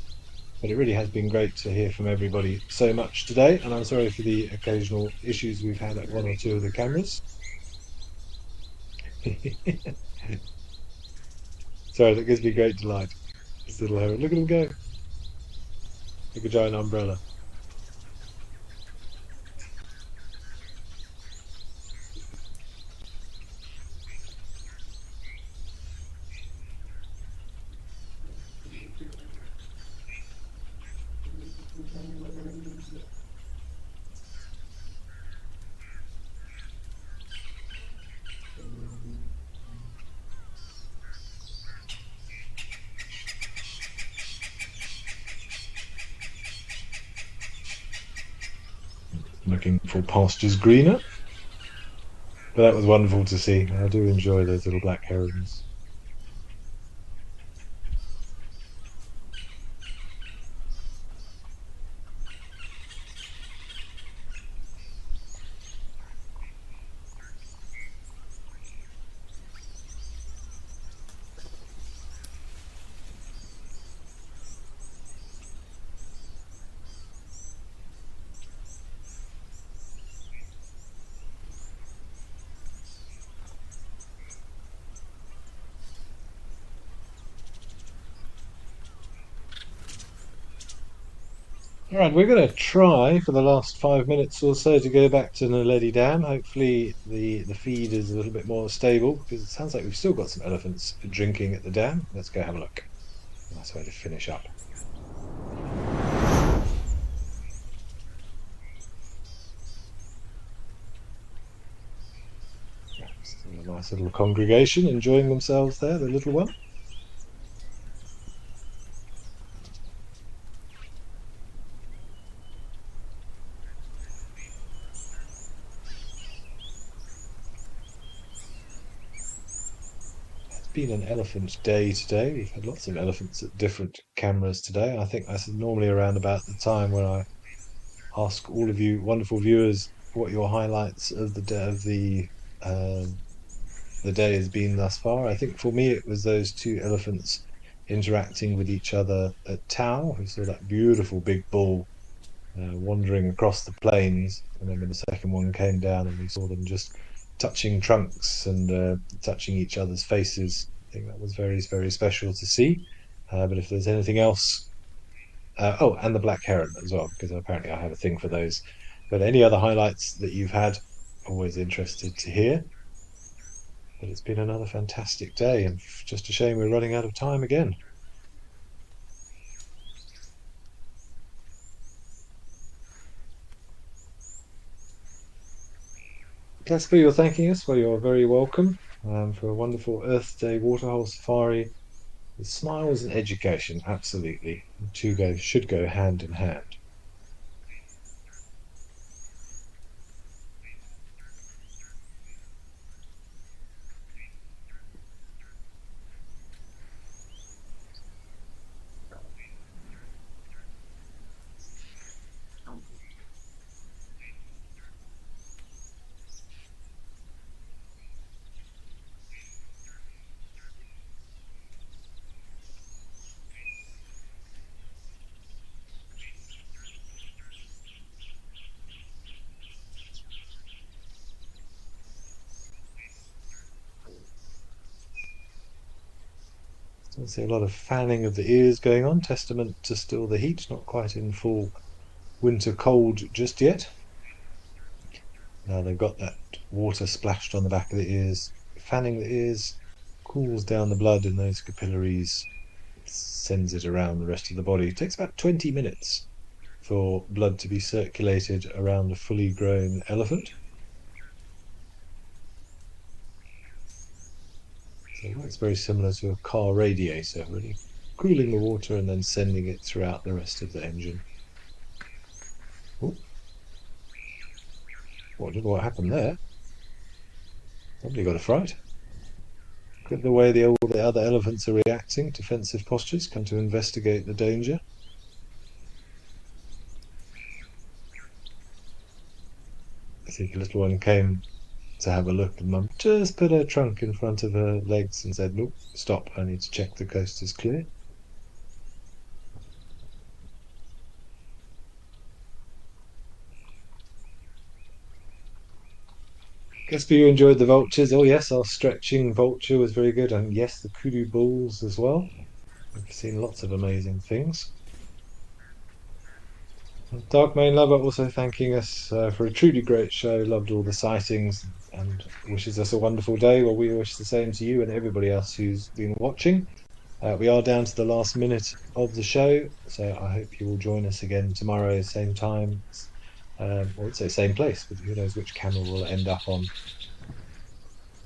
But it really has been great to hear from everybody so much today, and I'm sorry for the occasional issues we've had at one or two of the cameras. Sorry, that gives me great delight. This little heron. Look at him go. Like a giant umbrella. Looking for pastures greener. But that was wonderful to see. I do enjoy those little black herons. All right, we're going to try for the last 5 minutes or so to go back to Naledi Dam. Hopefully, the feed is a little bit more stable because it sounds like we've still got some elephants drinking at the dam. Let's go have a look. Nice way to finish up. Yeah, still a nice little congregation enjoying themselves there, the little one. Been an elephant day today. We've had lots of elephants at different cameras today. I think that's normally around about the time where I ask all of you wonderful viewers what your highlights of the day has been thus far. I think for me it was those two elephants interacting with each other at Tau. We saw that beautiful big bull wandering across the plains, and then when the second one came down and we saw them just touching trunks and touching each other's faces. I think that was very, very special to see. But if there's anything else, oh, and the black heron as well, because apparently I have a thing for those. But any other highlights that you've had, always interested to hear. But it's been another fantastic day, and just a shame we're running out of time again. Casper, you're thanking us. Well, you're very welcome for a wonderful Earth Day waterhole safari with smiles and education. Absolutely, the two should go hand in hand. I see a lot of fanning of the ears going on, testament to still the heat, not quite in full winter cold just yet. Now they've got that water splashed on the back of the ears, fanning the ears, cools down the blood in those capillaries, sends it around the rest of the body. It takes about 20 minutes for blood to be circulated around a fully grown elephant. So it's very similar to a car radiator, really cooling the water and then sending it throughout the rest of the engine. Ooh. Well, I don't know what happened there. Somebody got a fright. Look at the way all the other elephants are reacting. Defensive postures, come to investigate the danger. I think a little one came to have a look, and Mum just put her trunk in front of her legs and said, "Look, stop, I need to check the coast is clear." Guess you enjoyed the vultures. Oh yes, our stretching vulture was very good, and yes, the kudu bulls as well. We've seen lots of amazing things. Dark Main Lover also thanking us for a truly great show. Loved all the sightings and wishes us a wonderful day. Well, we wish the same to you and everybody else who's been watching. We are down to the last minute of the show, so I hope you will join us again tomorrow, same time. I would say same place, but who knows which camera we'll end up on.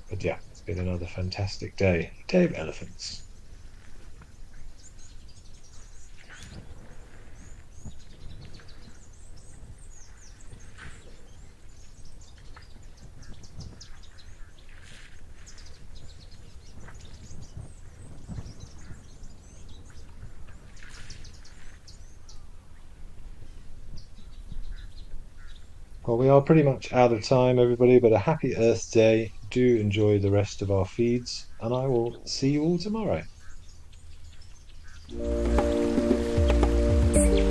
But yeah, it's been another fantastic day. Day of elephants. Well, we are pretty much out of time, everybody, but a happy Earth Day. Do enjoy the rest of our feeds, and I will see you all tomorrow.